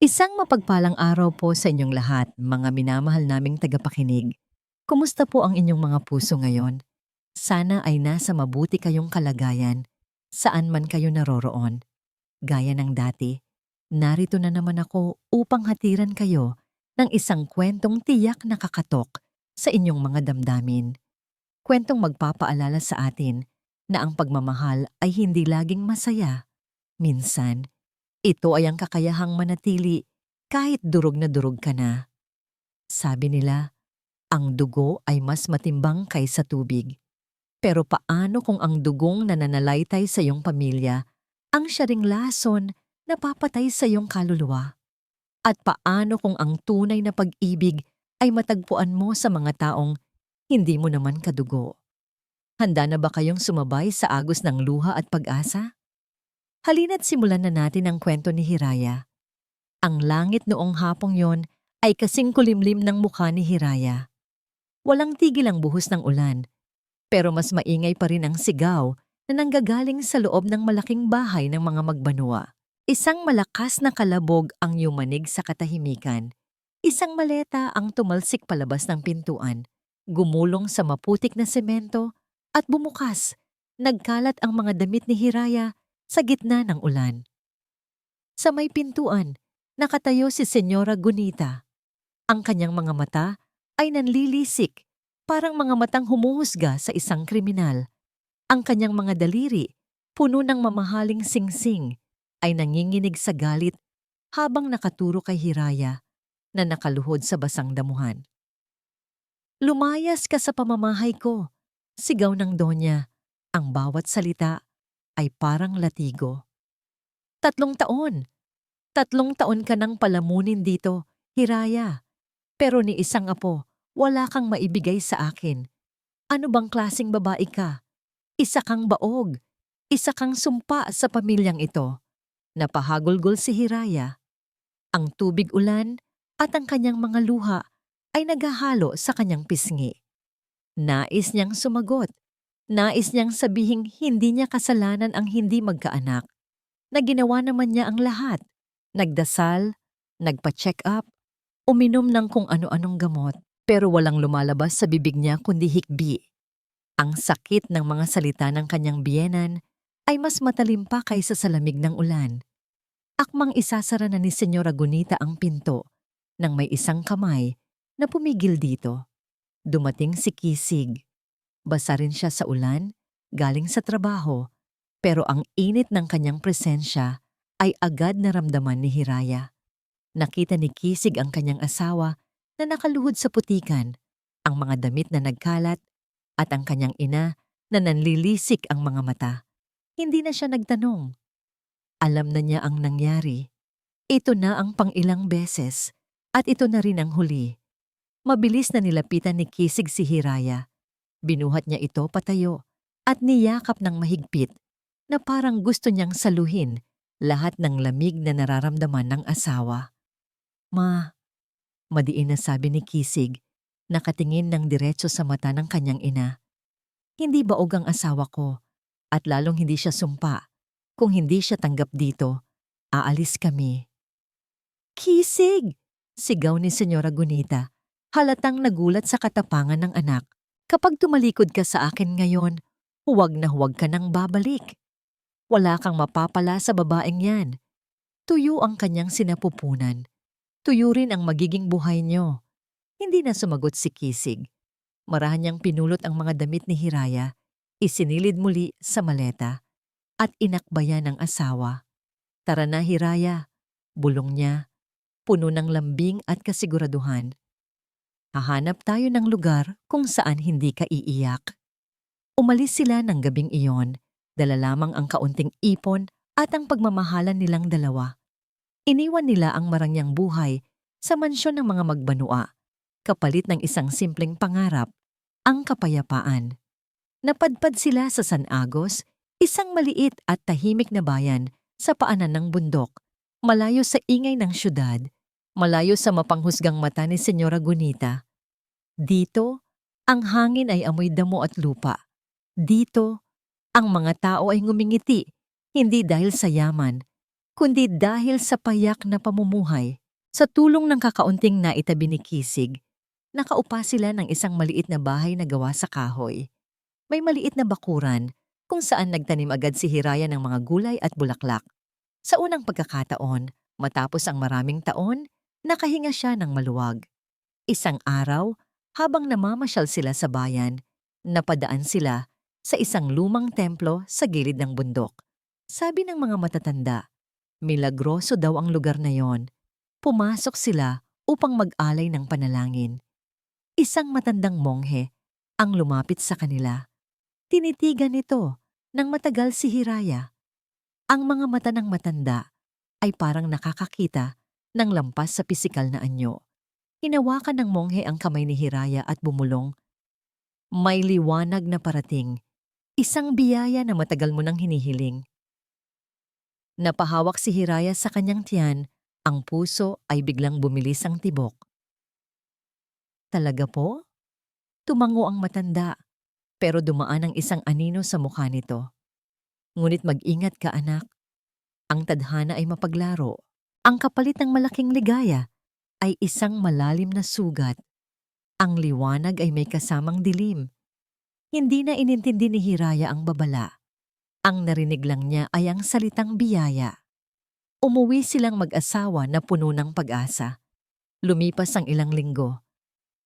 Isang mapagpalang araw po sa inyong lahat, mga minamahal naming tagapakinig. Kumusta po ang inyong mga puso ngayon? Sana ay nasa mabuti kayong kalagayan, saan man kayo naroroon. Gaya ng dati, narito na naman ako upang hatiran kayo ng isang kwentong tiyak na kakatok sa inyong mga damdamin. Kwentong magpapaalala sa atin na ang pagmamahal ay hindi laging masaya. Minsan, ito ay ang kakayahang manatili kahit durog na durog ka na. Sabi nila, ang dugo ay mas matimbang kaysa tubig. Pero paano kung ang dugong nananalaytay sa iyong pamilya ang siya ring lason na papatay sa iyong kaluluwa? At paano kung ang tunay na pag-ibig ay matagpuan mo sa mga taong hindi mo naman kadugo? Handa na ba kayong sumabay sa agos ng luha at pag-asa? Halina't simulan na natin ang kwento ni Hiraya. Ang langit noong hapong yon ay kasing kulimlim ng mukha ni Hiraya. Walang tigil ang buhos ng ulan, pero mas maingay pa rin ang sigaw na nanggagaling sa loob ng malaking bahay ng mga magbanwa. Isang malakas na kalabog ang yumanig sa katahimikan. Isang maleta ang tumalsik palabas ng pintuan, gumulong sa maputik na semento at bumukas. Nagkalat ang mga damit ni Hiraya sa gitna ng ulan. Sa may pintuan, nakatayo si Senyora Gunita. Ang kanyang mga mata ay nanlilisik, parang mga matang humuhusga sa isang kriminal. Ang kanyang mga daliri, puno ng mamahaling singsing, ay nanginginig sa galit habang nakaturo kay Hiraya na nakaluhod sa basang damuhan. "Lumayas ka sa pamamahay ko," sigaw ng Donya. Ang bawat salita ay parang latigo. "Tatlong taon! Tatlong taon ka nang palamunin dito, Hiraya. Pero ni isang apo, wala kang maibigay sa akin. Ano bang klaseng babae ka? Isa kang baog. Isa kang sumpa sa pamilyang ito." Napahagulgol si Hiraya. Ang tubig ulan at ang kanyang mga luha ay naghahalo sa kanyang pisngi. Nais niyang sumagot. Nais niyang sabihing hindi niya kasalanan ang hindi magkaanak. Na ginawa naman niya ang lahat. Nagdasal, nagpa-check up, uminom ng kung ano-anong gamot, pero walang lumalabas sa bibig niya kundi hikbi. Ang sakit ng mga salita ng kanyang biyenan ay mas matalim pa kaysa sa lamig ng ulan. Akmang isasara na ni Senyora Gunita ang pinto nang may isang kamay na pumigil dito. Dumating si Kisig. Basa rin siya sa ulan, galing sa trabaho, pero ang init ng kanyang presensya ay agad naramdaman ni Hiraya. Nakita ni Kisig ang kanyang asawa na nakaluhod sa putikan, ang mga damit na nagkalat, at ang kanyang ina na nanlilisik ang mga mata. Hindi na siya nagtanong. Alam na niya ang nangyari. Ito na ang pang-ilang beses, at ito na rin ang huli. Mabilis na nilapitan ni Kisig si Hiraya. Binuhat niya ito patayo at niyakap ng mahigpit na parang gusto niyang saluhin lahat ng lamig na nararamdaman ng asawa. "Ma," madiin na sabi ni Kisig, nakatingin ng diretso sa mata ng kanyang ina. "Hindi baog ang asawa ko, at lalong hindi siya sumpa. Kung hindi siya tanggap dito, aalis kami." "Kisig!" sigaw ni Senyora Gunita, halatang nagulat sa katapangan ng anak. "Kapag tumalikod ka sa akin ngayon, huwag na huwag ka nang babalik. Wala kang mapapala sa babaeng yan." Tuyo ang kanyang sinapupunan. Tuyo rin ang magiging buhay niyo. Hindi na sumagot si Kisig. Marahan niyang pinulot ang mga damit ni Hiraya, isinilid muli sa maleta, at inakbayan ng asawa. "Tara na, Hiraya," bulong niya, puno ng lambing at kasiguraduhan. "Hahanap tayo ng lugar kung saan hindi ka iiyak." Umalis sila ng gabing iyon, dala lamang ang kaunting ipon at ang pagmamahalan nilang dalawa. Iniwan nila ang marangyang buhay sa mansyon ng mga magbanua, kapalit ng isang simpleng pangarap, ang kapayapaan. Napadpad sila sa San Agos, isang maliit at tahimik na bayan sa paanan ng bundok, malayo sa ingay ng syudad, malayo sa mapanghusgang mata ni Senyora Gunita. Dito, ang hangin ay amoy damo at lupa. Dito, ang mga tao ay ngumingiti, hindi dahil sa yaman, kundi dahil sa payak na pamumuhay. Sa tulong ng kakaunting naitabi ni Kisig, nakaupa sila ng isang maliit na bahay na gawa sa kahoy. May maliit na bakuran kung saan nagtanim agad si Hiraya ng mga gulay at bulaklak. Sa unang pagkakataon, matapos ang maraming taon, nakahinga siya ng maluwag. Isang araw, habang namamasyal sila sa bayan, napadaan sila sa isang lumang templo sa gilid ng bundok. Sabi ng mga matatanda, milagroso daw ang lugar na yon. Pumasok sila upang mag-alay ng panalangin. Isang matandang monghe ang lumapit sa kanila. Tinitigan nito ng matagal si Hiraya. Ang mga mata ng matanda ay parang nakakakita ng lampas sa pisikal na anyo. Hinawakan ng monghe ang kamay ni Hiraya at bumulong. May liwanag na parating, isang biyaya na matagal mo nang hinihiling. Napahawak si Hiraya sa kanyang tiyan, ang puso ay biglang bumilis ang tibok. Talaga po? Tumango ang matanda, pero dumaan ang isang anino sa mukha nito. Ngunit mag-ingat ka, anak. Ang tadhana ay mapaglaro. Ang kapalit ng malaking ligaya ay isang malalim na sugat. Ang liwanag ay may kasamang dilim. Hindi na inintindi ni Hiraya ang babala. Ang narinig lang niya ay ang salitang biyaya. Umuwi silang mag-asawa na puno ng pag-asa. Lumipas ang ilang linggo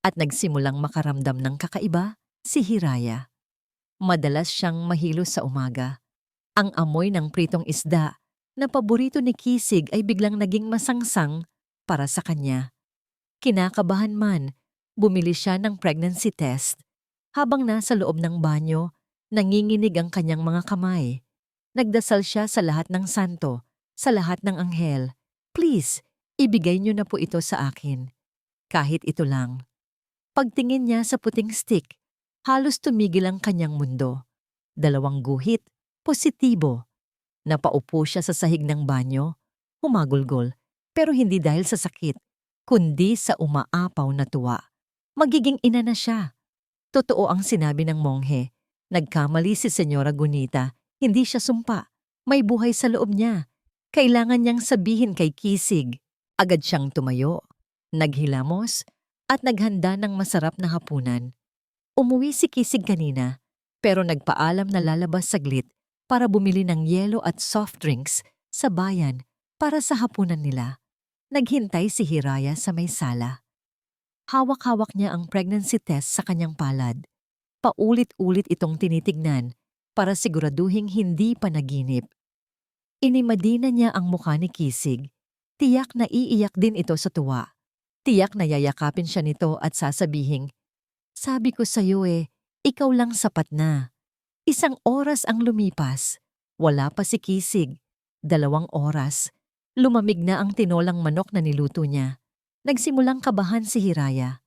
at nagsimulang makaramdam ng kakaiba si Hiraya. Madalas siyang mahilo sa umaga. Ang amoy ng pritong isda na paborito ni Kisig ay biglang naging masangsang para sa kanya. Kinakabahan man, bumili siya ng pregnancy test. Habang nasa loob ng banyo, nanginginig ang kanyang mga kamay. Nagdasal siya sa lahat ng santo, sa lahat ng anghel. Please, ibigay niyo na po ito sa akin. Kahit ito lang. Pagtingin niya sa puting stick, halos tumigil ang kanyang mundo. 2 guhit, positibo. Napaupo siya sa sahig ng banyo, humagulgol, pero hindi dahil sa sakit, kundi sa umaapaw na tuwa. Magiging ina na siya. Totoo ang sinabi ng monghe. Nagkamali si Senyora Gunita, hindi siya sumpa. May buhay sa loob niya. Kailangan niyang sabihin kay Kisig. Agad siyang tumayo, naghilamos, at naghanda ng masarap na hapunan. Umuwi si Kisig kanina, pero nagpaalam na lalabas saglit para bumili ng yelo at soft drinks sa bayan para sa hapunan nila. Naghintay si Hiraya sa may sala. Hawak-hawak niya ang pregnancy test sa kanyang palad. Paulit-ulit itong tinitignan para siguraduhing hindi panaginip. Inimadina niya ang mukha ni Kisig. Tiyak na iiyak din ito sa tuwa. Tiyak na yayakapin siya nito at sasabihing, "Sabi ko sa'yo ikaw lang sapat na." 1 oras ang lumipas. Wala pa si Kisig. 2 oras. Lumamig na ang tinolang manok na niluto niya. Nagsimulang kabahan si Hiraya.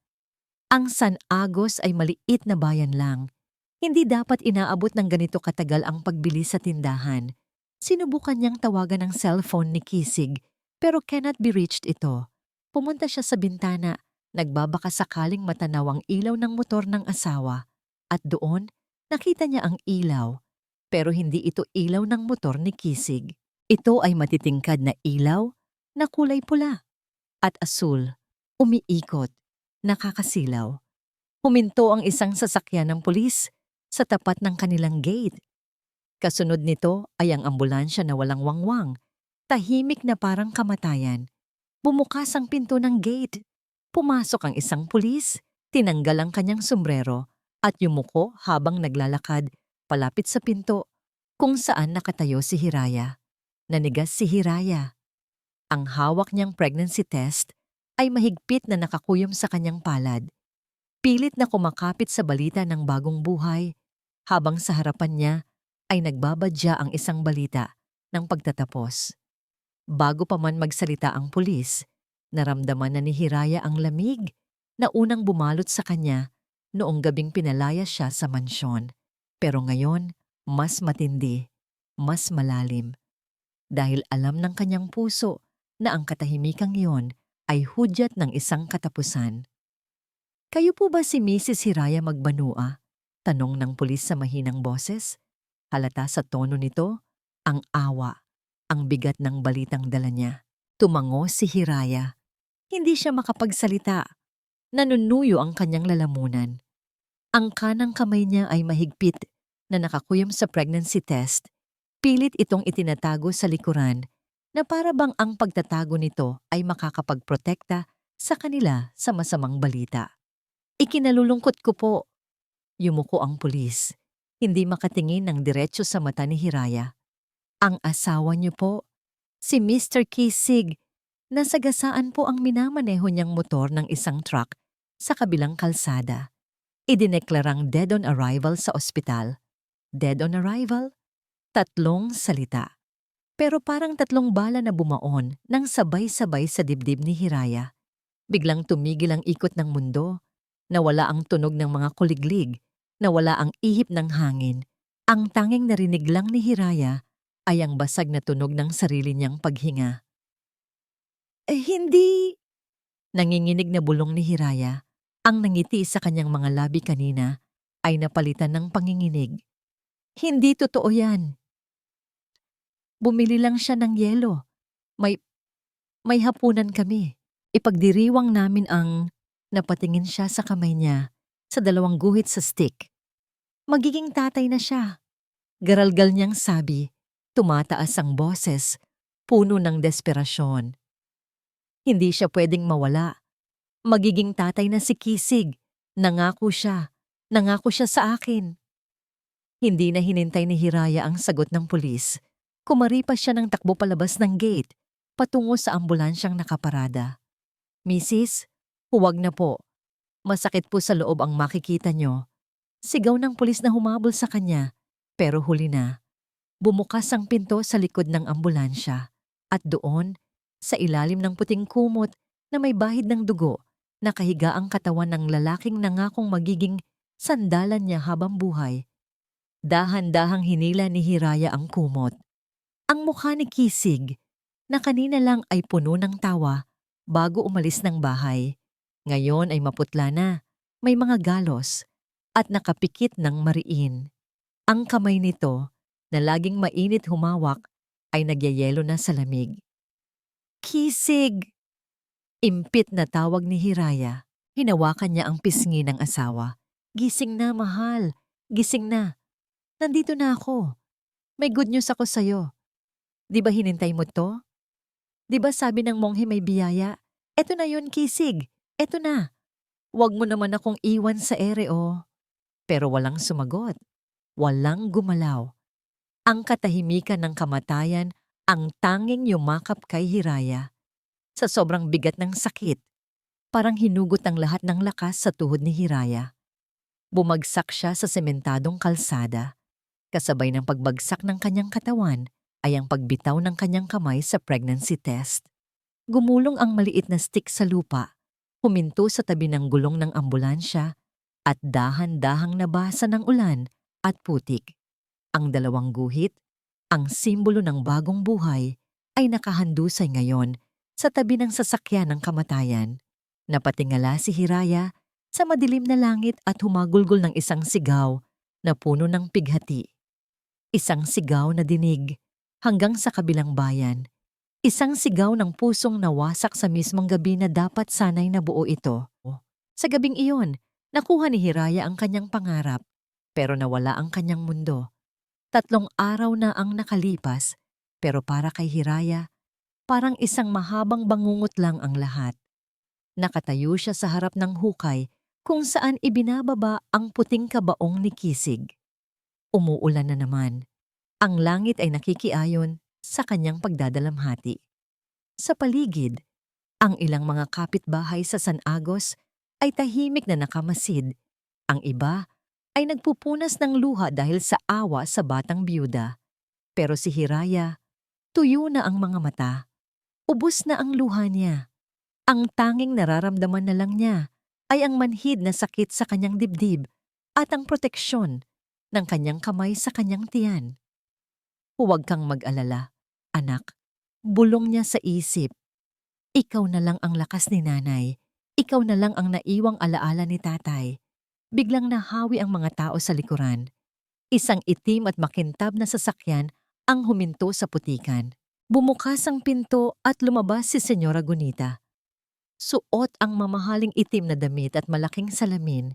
Ang San Agos ay maliit na bayan lang. Hindi dapat inaabot ng ganito katagal ang pagbili sa tindahan. Sinubukan niyang tawagan ang cellphone ni Kisig, pero cannot be reached ito. Pumunta siya sa bintana, nagbabaka sakaling matanaw ang ilaw ng motor ng asawa. At doon, nakita niya ang ilaw. Pero hindi ito ilaw ng motor ni Kisig. Ito ay matitingkad na ilaw na kulay pula at asul, umiikot, nakakasilaw. Huminto ang isang sasakyan ng pulis sa tapat ng kanilang gate. Kasunod nito ay ang ambulansya na walang wangwang, tahimik na parang kamatayan. Bumukas ang pinto ng gate. Pumasok ang isang pulis, tinanggal ang kanyang sombrero at yumuko habang naglalakad palapit sa pinto kung saan nakatayo si Hiraya. Nanigas si Hiraya. Ang hawak niyang pregnancy test ay mahigpit na nakakuyom sa kanyang palad. Pilit na kumakapit sa balita ng bagong buhay, habang sa harapan niya ay nagbabadya ang isang balita ng pagtatapos. Bago pa man magsalita ang pulis, naramdaman na ni Hiraya ang lamig na unang bumalot sa kanya noong gabing pinalaya siya sa mansyon. Pero ngayon, mas matindi, mas malalim. Dahil alam ng kanyang puso na ang katahimikang iyon ay hudyat ng isang katapusan. "Kayo po ba si Mrs. Hiraya Magbanua?" Tanong ng pulis sa mahinang boses. Halata sa tono nito ang awa, ang bigat ng balitang dala niya. Tumango si Hiraya. Hindi siya makapagsalita. Nanunuyo ang kanyang lalamunan. Ang kanang kamay niya ay mahigpit na nakakuyom sa pregnancy test. Pilit itong itinatago sa likuran na para bang ang pagtatago nito ay makakapagprotekta sa kanila sa masamang balita. Ikinalulungkot ko po. Yumuko ang pulis. Hindi makatingin ng diretso sa mata ni Hiraya. Ang asawa niyo po, si Mr. Kisig, nasagasaan po ang minamaneho niyang motor ng isang truck sa kabilang kalsada. Idineklarang dead on arrival sa ospital. Dead on arrival? 3 salita. Pero parang 3 bala na bumaon nang sabay-sabay sa dibdib ni Hiraya. Biglang tumigil ang ikot ng mundo. Nawala ang tunog ng mga kuliglig. Nawala ang ihip ng hangin. Ang tanging narinig lang ni Hiraya ay ang basag na tunog ng sarili niyang paghinga. Hindi! Nanginginig na bulong ni Hiraya. Ang nangiti sa kanyang mga labi kanina ay napalitan ng panginginig. Hindi totoo yan. Bumili lang siya ng yelo. May hapunan kami. Ipagdiriwang namin ang... Napatingin siya sa kamay niya sa 2 guhit sa stick. Magiging tatay na siya. Garalgal niyang sabi, tumataas ang boses, puno ng desperasyon. Hindi siya pwedeng mawala. Magiging tatay na si Kisig. Nangako siya. Nangako siya sa akin. Hindi na hinintay ni Hiraya ang sagot ng pulis. Kumaripas siya ng takbo palabas ng gate, patungo sa ambulansyang nakaparada. Mrs., huwag na po. Masakit po sa loob ang makikita nyo. Sigaw ng pulis na humabol sa kanya, pero huli na. Bumukas ang pinto sa likod ng ambulansya at doon, sa ilalim ng puting kumot na may bahid ng dugo, nakahiga ang katawan ng lalaking nangakong magiging sandalan niya habang buhay. Dahan-dahang hinila ni Hiraya ang kumot. Ang mukha ni Kisig, na kanina lang ay puno ng tawa bago umalis ng bahay. Ngayon ay maputla na, may mga galos, at nakapikit ng mariin. Ang kamay nito, na laging mainit humawak, ay nagyayelo na sa lamig. Kisig! Impit na tawag ni Hiraya. Hinawakan niya ang pisngi ng asawa. Gising na, mahal. Gising na. Nandito na ako. May good news ako sa'yo. Di ba hinintay mo to? Di ba sabi ng monghe may biyaya? Eto na yun, Kisig. Eto na. Huwag mo naman akong iwan sa ere, oh. Pero walang sumagot. Walang gumalaw. Ang katahimikan ng kamatayan ang tanging yumakap kay Hiraya. Sa sobrang bigat ng sakit, parang hinugot ang lahat ng lakas sa tuhod ni Hiraya. Bumagsak siya sa sementadong kalsada. Kasabay ng pagbagsak ng kanyang katawan ay ang pagbitaw ng kanyang kamay sa pregnancy test. Gumulong ang maliit na stick sa lupa. Huminto sa tabi ng gulong ng ambulansya at dahan-dahang nabasa ng ulan at putik. Ang 2 guhit, ang simbolo ng bagong buhay, ay nakahandusay ngayon sa tabi ng sasakyan ng kamatayan. Napatingala si Hiraya sa madilim na langit at humagulgol ng isang sigaw na puno ng pighati. Isang sigaw na dinig hanggang sa kabilang bayan. Isang sigaw ng pusong nawasak sa mismong gabi na dapat sanay nabuo ito. Sa gabing iyon, nakuha ni Hiraya ang kanyang pangarap, pero nawala ang kanyang mundo. 3 araw na ang nakalipas, pero para kay Hiraya, parang isang mahabang bangungot lang ang lahat. Nakatayo siya sa harap ng hukay kung saan ibinababa ang puting kabaong ni Kisig. Umuulan na naman. Ang langit ay nakikiayon sa kanyang pagdadalamhati. Sa paligid, ang ilang mga kapitbahay sa San Agos ay tahimik na nakamasid. Ang iba ay nagpupunas ng luha dahil sa awa sa batang biyuda. Pero si Hiraya, tuyo na ang mga mata. Ubos na ang luha niya. Ang tanging nararamdaman na lang niya ay ang manhid na sakit sa kanyang dibdib at ang proteksyon ng kanyang kamay sa kanyang tiyan. Huwag kang mag-alala, anak. Bulong niya sa isip. Ikaw na lang ang lakas ni nanay. Ikaw na lang ang naiwang alaala ni tatay. Biglang nahawi ang mga tao sa likuran. Isang itim at makintab na sasakyan ang huminto sa putikan. Bumukas ang pinto at lumabas si Senyora Gunita. Suot ang mamahaling itim na damit at malaking salamin.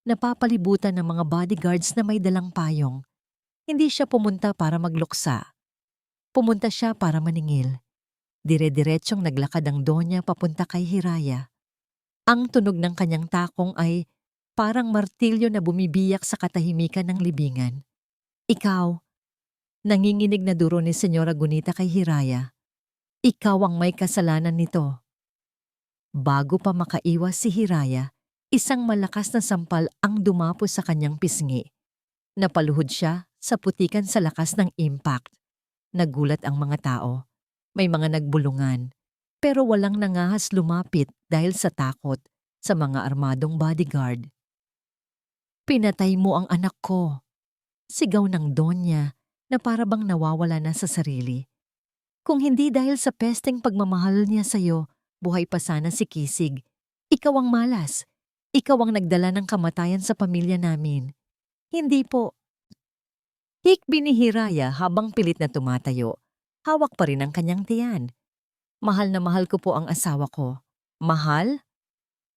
Napapalibutan ng mga bodyguards na may dalang payong. Hindi siya pumunta para magluksa. Pumunta siya para maningil. Dire-diretsyong naglakad ang Donya papunta kay Hiraya. Ang tunog ng kanyang takong ay parang martilyo na bumibiyak sa katahimikan ng libingan. Ikaw, nanginginig na duro ni Senyora Gunita kay Hiraya. Ikaw ang may kasalanan nito. Bago pa makaiwas si Hiraya, isang malakas na sampal ang dumapo sa kanyang pisngi. Napaluhod siya sa putikan sa lakas ng impact. Nagulat ang mga tao. May mga nagbulungan. Pero walang nangahas lumapit dahil sa takot sa mga armadong bodyguard. Pinatay mo ang anak ko. Sigaw ng Donya na para bang nawawala na sa sarili. Kung hindi dahil sa pesteng pagmamahal niya sa'yo, buhay pa sana si Kisig. Ikaw ang malas. Ikaw ang nagdala ng kamatayan sa pamilya namin. Hindi po. Hikbi ni Hiraya habang pilit na tumatayo. Hawak pa rin ang kanyang tiyan. Mahal na mahal ko po ang asawa ko. Mahal?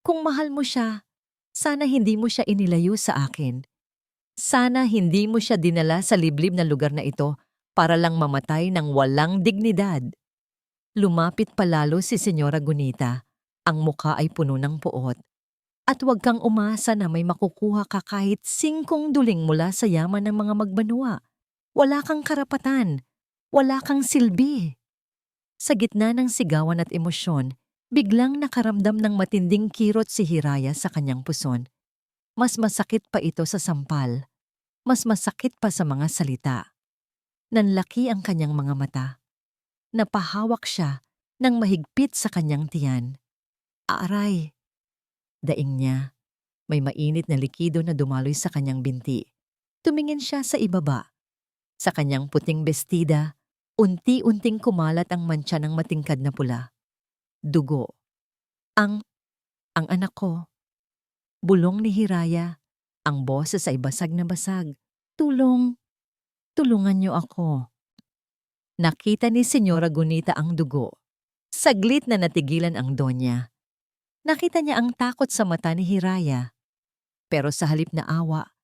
Kung mahal mo siya, sana hindi mo siya inilayo sa akin. Sana hindi mo siya dinala sa liblib na lugar na ito para lang mamatay ng walang dignidad. Lumapit palalo si Senyora Gunita. Ang muka ay puno ng puot. At huwag kang umasa na may makukuha ka kahit 5 duling mula sa yaman ng mga magbanwa. Wala kang karapatan. Wala kang silbi. Sa gitna ng sigawan at emosyon, biglang nakaramdam ng matinding kirot si Hiraya sa kanyang puson. Mas masakit pa ito sa sampal. Mas masakit pa sa mga salita. Nanlaki ang kanyang mga mata. Napahawak siya ng mahigpit sa kanyang tiyan. Aray! Daing niya. May mainit na likido na dumaloy sa kanyang binti. Tumingin siya sa ibaba. Sa kanyang puting bestida, unti-unting kumalat ang mantsa ng matingkad na pula. Dugo. Ang anak ko. Bulong ni Hiraya. Ang boses ay basag na basag. Tulong. Tulungan niyo ako. Nakita ni Senyora Gunita ang dugo. Saglit na natigilan ang Donya. Nakita niya ang takot sa mata ni Hiraya. Pero sa halip na awa,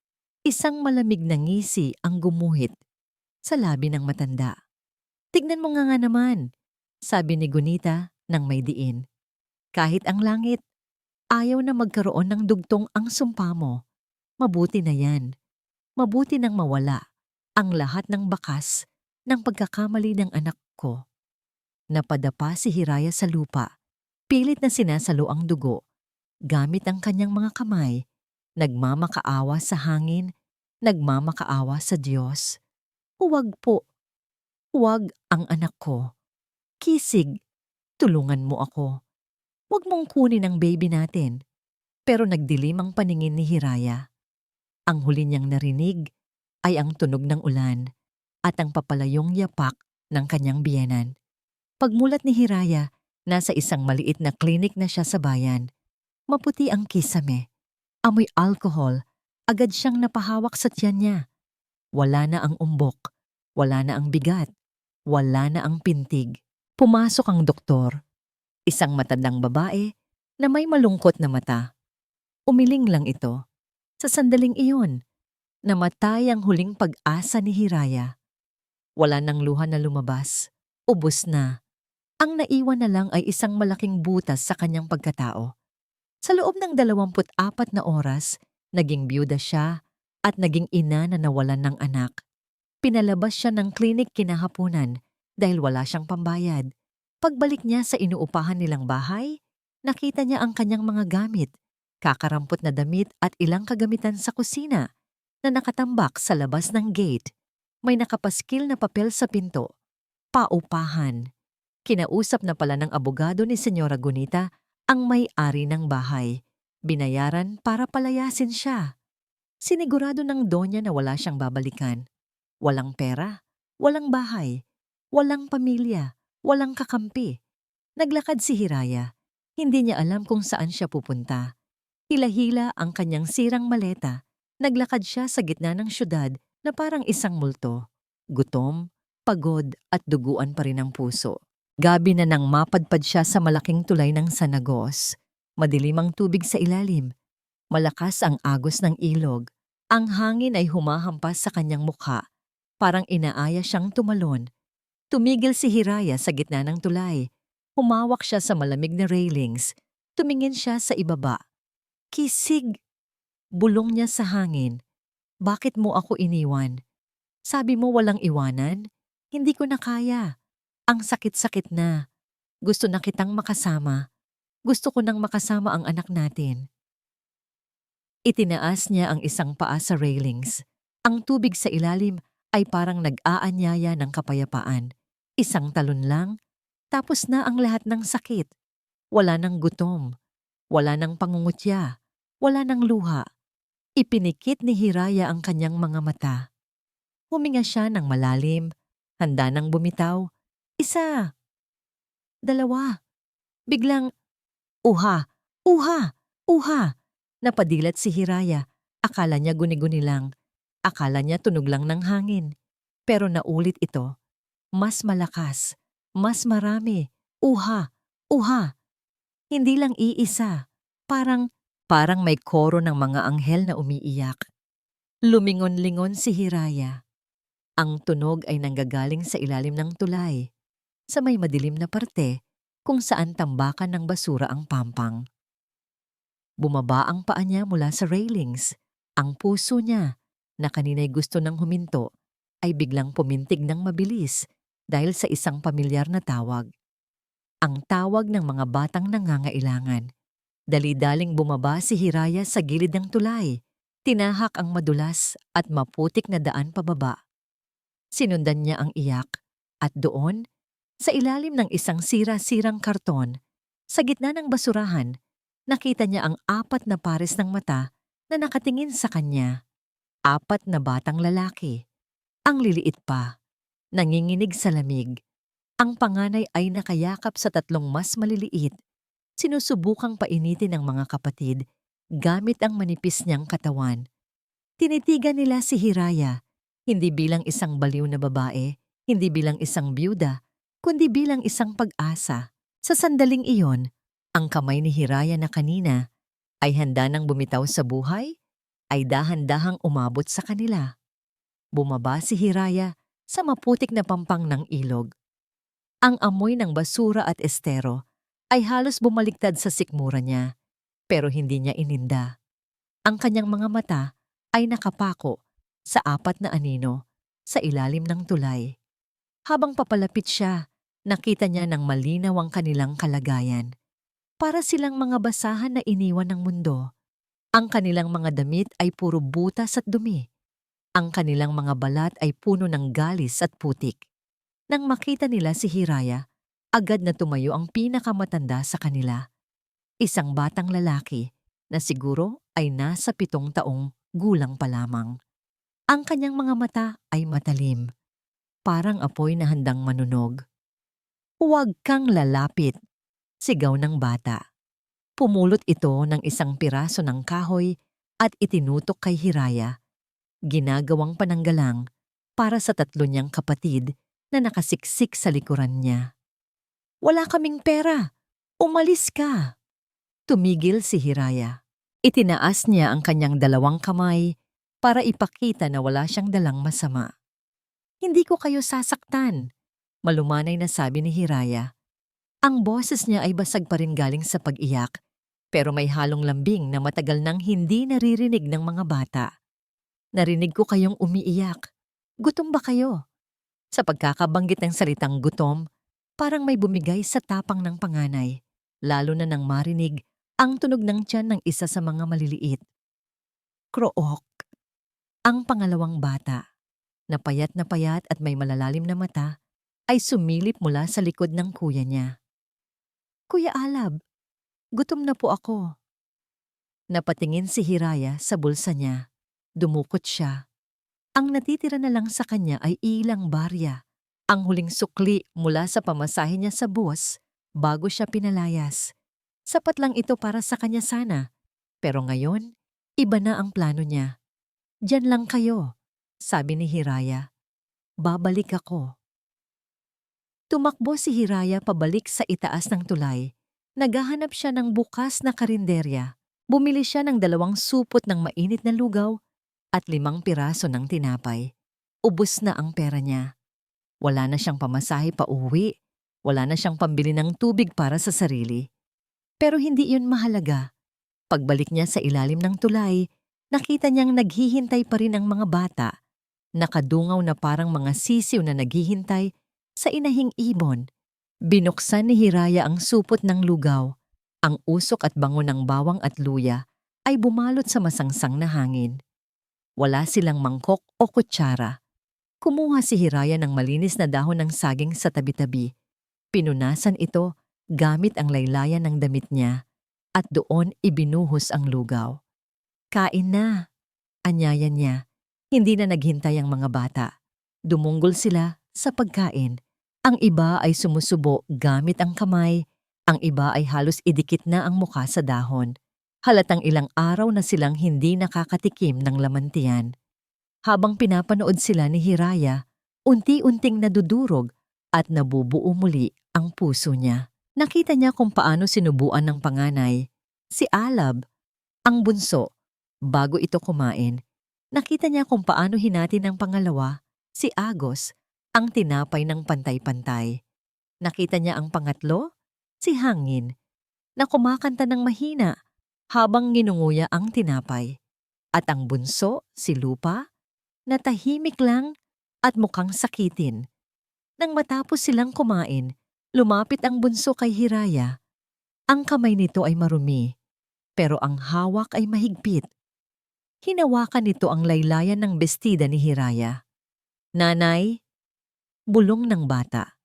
isang malamig na ngisi ang gumuhit sa labi ng matanda. Tignan mo nga naman, sabi ni Gunita nang may diin. Kahit ang langit, ayaw na magkaroon ng dugtong ang sumpa mo. Mabuti na yan. Mabuti nang mawala ang lahat ng bakas ng pagkakamali ng anak ko. Napadapa si Hiraya sa lupa. Pilit na sinasalo ang dugo. Gamit ang kanyang mga kamay, nagmamakaawa sa hangin, nagmamakaawa sa Diyos. Huwag po. Huwag ang anak ko. Kisig, tulungan mo ako. Huwag mong kunin ang baby natin. Pero nagdilim ang paningin ni Hiraya. Ang huli niyang narinig ay ang tunog ng ulan at ang papalayong yapak ng kanyang biyenan. Pagmulat ni Hiraya, nasa isang maliit na klinik na siya sa bayan. Maputi ang kisame. Amoy alcohol. Agad siyang napahawak sa tiyan niya. Wala na ang umbok. Wala na ang bigat. Wala na ang pintig. Pumasok ang doktor. Isang matandang babae na may malungkot na mata. Umiling lang ito. Sa sandaling iyon, namatay ang huling pag-asa ni Hiraya. Wala nang luha na lumabas. Ubos na. Ang naiwan na lang ay isang malaking butas sa kanyang pagkatao. Sa loob ng 24 na oras, naging byuda siya at naging ina na nawalan ng anak. Pinalabas siya ng klinik kinahapunan dahil wala siyang pambayad. Pagbalik niya sa inuupahan nilang bahay, nakita niya ang kanyang mga gamit, kakarampot na damit at ilang kagamitan sa kusina na nakatambak sa labas ng gate. May nakapaskil na papel sa pinto. Paupahan. Kinausap na pala ng abogado ni Senyora Gunita ang may-ari ng bahay. Binayaran para palayasin siya. Sinigurado ng Donya na wala siyang babalikan. Walang pera, walang bahay, walang pamilya, walang kakampi. Naglakad si Hiraya. Hindi niya alam kung saan siya pupunta. Hila-hila ang kanyang sirang maleta. Naglakad siya sa gitna ng syudad na parang isang multo. Gutom, pagod at duguan pa rin ang puso. Gabi na nang mapadpad siya sa malaking tulay ng Sanagos. Madilim ang tubig sa ilalim. Malakas ang agos ng ilog. Ang hangin ay humahampas sa kanyang mukha. Parang inaaya siyang tumalon. Tumigil si Hiraya sa gitna ng tulay. Humawak siya sa malamig na railings. Tumingin siya sa ibaba. Kisig! Bulong niya sa hangin. Bakit mo ako iniwan? Sabi mo walang iwanan? Hindi ko na kaya. Ang sakit-sakit na. Gusto na kitang makasama. Gusto ko nang makasama ang anak natin. Itinaas niya ang isang paa sa railings. Ang tubig sa ilalim ay parang nag-aanyaya ng kapayapaan. Isang talon lang, tapos na ang lahat ng sakit. Wala nang gutom. Wala nang pangungutya. Wala nang luha. Ipinikit ni Hiraya ang kanyang mga mata. Huminga siya ng malalim, handa nang bumitaw. Isa. Dalawa. Biglang, uha, uha, uha. Napadilat si Hiraya. Akala niya guni-guni lang. Akala niya tunog lang ng hangin. Pero naulit ito. Mas malakas. Mas marami. Uha, uha. Hindi lang iisa. Parang may koro ng mga anghel na umiiyak. Lumingon-lingon si Hiraya. Ang tunog ay nanggagaling sa ilalim ng tulay, sa may madilim na parte kung saan tambakan ng basura ang pampang. Bumaba ang paa niya mula sa railings. Ang puso niya, na kanina'y gusto nang huminto, ay biglang pumintig ng mabilis dahil sa isang pamilyar na tawag. Ang tawag ng mga batang nangangailangan. Dali-daling bumaba si Hiraya sa gilid ng tulay. Tinahak ang madulas at maputik na daan pababa. Sinundan niya ang iyak at doon, sa ilalim ng isang sira-sirang karton, sa gitna ng basurahan, nakita niya ang 4 na pares ng mata na nakatingin sa kanya. 4 na batang lalaki. Ang liliit pa, nanginginig sa lamig. Ang panganay ay nakayakap sa 3 mas maliliit. Sinusubukang painitin ng mga kapatid gamit ang manipis niyang katawan. Tinitigan nila si Hiraya, hindi bilang isang baliw na babae, hindi bilang isang byuda, kundi bilang isang pag-asa. Sa sandaling iyon, ang kamay ni Hiraya na kanina ay handa nang bumitaw sa buhay, ay dahan-dahang umabot sa kanila. Bumaba si Hiraya sa maputik na pampang ng ilog. Ang amoy ng basura at estero ay halos bumaliktad sa sikmura niya, pero hindi niya ininda. Ang kanyang mga mata ay nakapako sa 4 na anino sa ilalim ng tulay. Habang papalapit siya, nakita niya ng malinaw ang kanilang kalagayan. Para silang mga basahan na iniwan ng mundo. Ang kanilang mga damit ay puro butas at dumi. Ang kanilang mga balat ay puno ng galis at putik. Nang makita nila si Hiraya, agad na tumayo ang pinakamatanda sa kanila. Isang batang lalaki na siguro ay nasa 7 taong gulang pa lamang. Ang kanyang mga mata ay matalim, parang apoy na handang manunog. "Huwag kang lalapit," sigaw ng bata. Pumulot ito ng isang piraso ng kahoy at itinutok kay Hiraya. Ginagawang pananggalang para sa 3 niyang kapatid na nakasiksik sa likuran niya. "Wala kaming pera! Umalis ka!" Tumigil si Hiraya. Itinaas niya ang kanyang 2 kamay para ipakita na wala siyang dalang masama. "Hindi ko kayo sasaktan," malumanay na sabi ni Hiraya. Ang boses niya ay basag pa rin galing sa pag-iyak, pero may halong lambing na matagal nang hindi naririnig ng mga bata. "Narinig ko kayong umiiyak. Gutom ba kayo?" Sa pagkakabanggit ng salitang gutom, parang may bumigay sa tapang ng panganay, lalo na nang marinig ang tunog ng tiyan ng isa sa mga maliliit. Krook. Ang pangalawang bata, na payat at may malalalim na mata, ay sumilip mula sa likod ng kuya niya. "Kuya Alab, gutom na po ako." Napatingin si Hiraya sa bulsa niya. Dumukot siya. Ang natitira na lang sa kanya ay ilang barya, ang huling sukli mula sa pamasahe niya sa bus bago siya pinalayas. Sapat lang ito para sa kanya sana, pero ngayon, iba na ang plano niya. "Diyan lang kayo," sabi ni Hiraya. "Babalik ako." Tumakbo si Hiraya pabalik sa itaas ng tulay. Naghahanap siya ng bukas na karinderya. Bumili siya ng 2 supot ng mainit na lugaw at 5 piraso ng tinapay. Ubus na ang pera niya. Wala na siyang pamasahe pa uwi. Wala na siyang pambili ng tubig para sa sarili. Pero hindi iyon mahalaga. Pagbalik niya sa ilalim ng tulay, nakita niyang naghihintay pa rin ang mga bata. Nakadungaw na parang mga sisiw na naghihintay sa inahing ibon. Binuksan ni Hiraya ang supot ng lugaw. Ang usok at bango ng bawang at luya ay bumalot sa masangsang na hangin. Wala silang mangkok o kutsara. Kumuha si Hiraya ng malinis na dahon ng saging sa tabi-tabi. Pinunasan ito gamit ang laylayan ng damit niya at doon ibinuhos ang lugaw. Kain na, anyaya niya. Hindi na naghintay ang mga bata. Dumunggol sila sa pagkain. Ang iba ay sumusubo gamit ang kamay, ang iba ay halos idikit na ang mukha sa dahon. Halatang ilang araw na silang hindi nakakatikim ng lamantian. Habang pinapanood sila ni Hiraya, unti-unting nadudurog at nabubuo muli ang puso niya. Nakita niya kung paano sinubuan ng panganay, si Alab, ang bunso. Bago ito kumain, nakita niya kung paano hinati ng pangalawa, si Agos, ang tinapay ng pantay-pantay. Nakita niya ang pangatlo, si Hangin, na kumakanta ng mahina habang nginunguya ang tinapay. At ang bunso, si Lupa, na tahimik lang at mukhang sakitin. Nang matapos silang kumain, lumapit ang bunso kay Hiraya. Ang kamay nito ay marumi, pero ang hawak ay mahigpit. Hinawakan nito ang laylayan ng bestida ni Hiraya. "Nanay," bulong ng bata.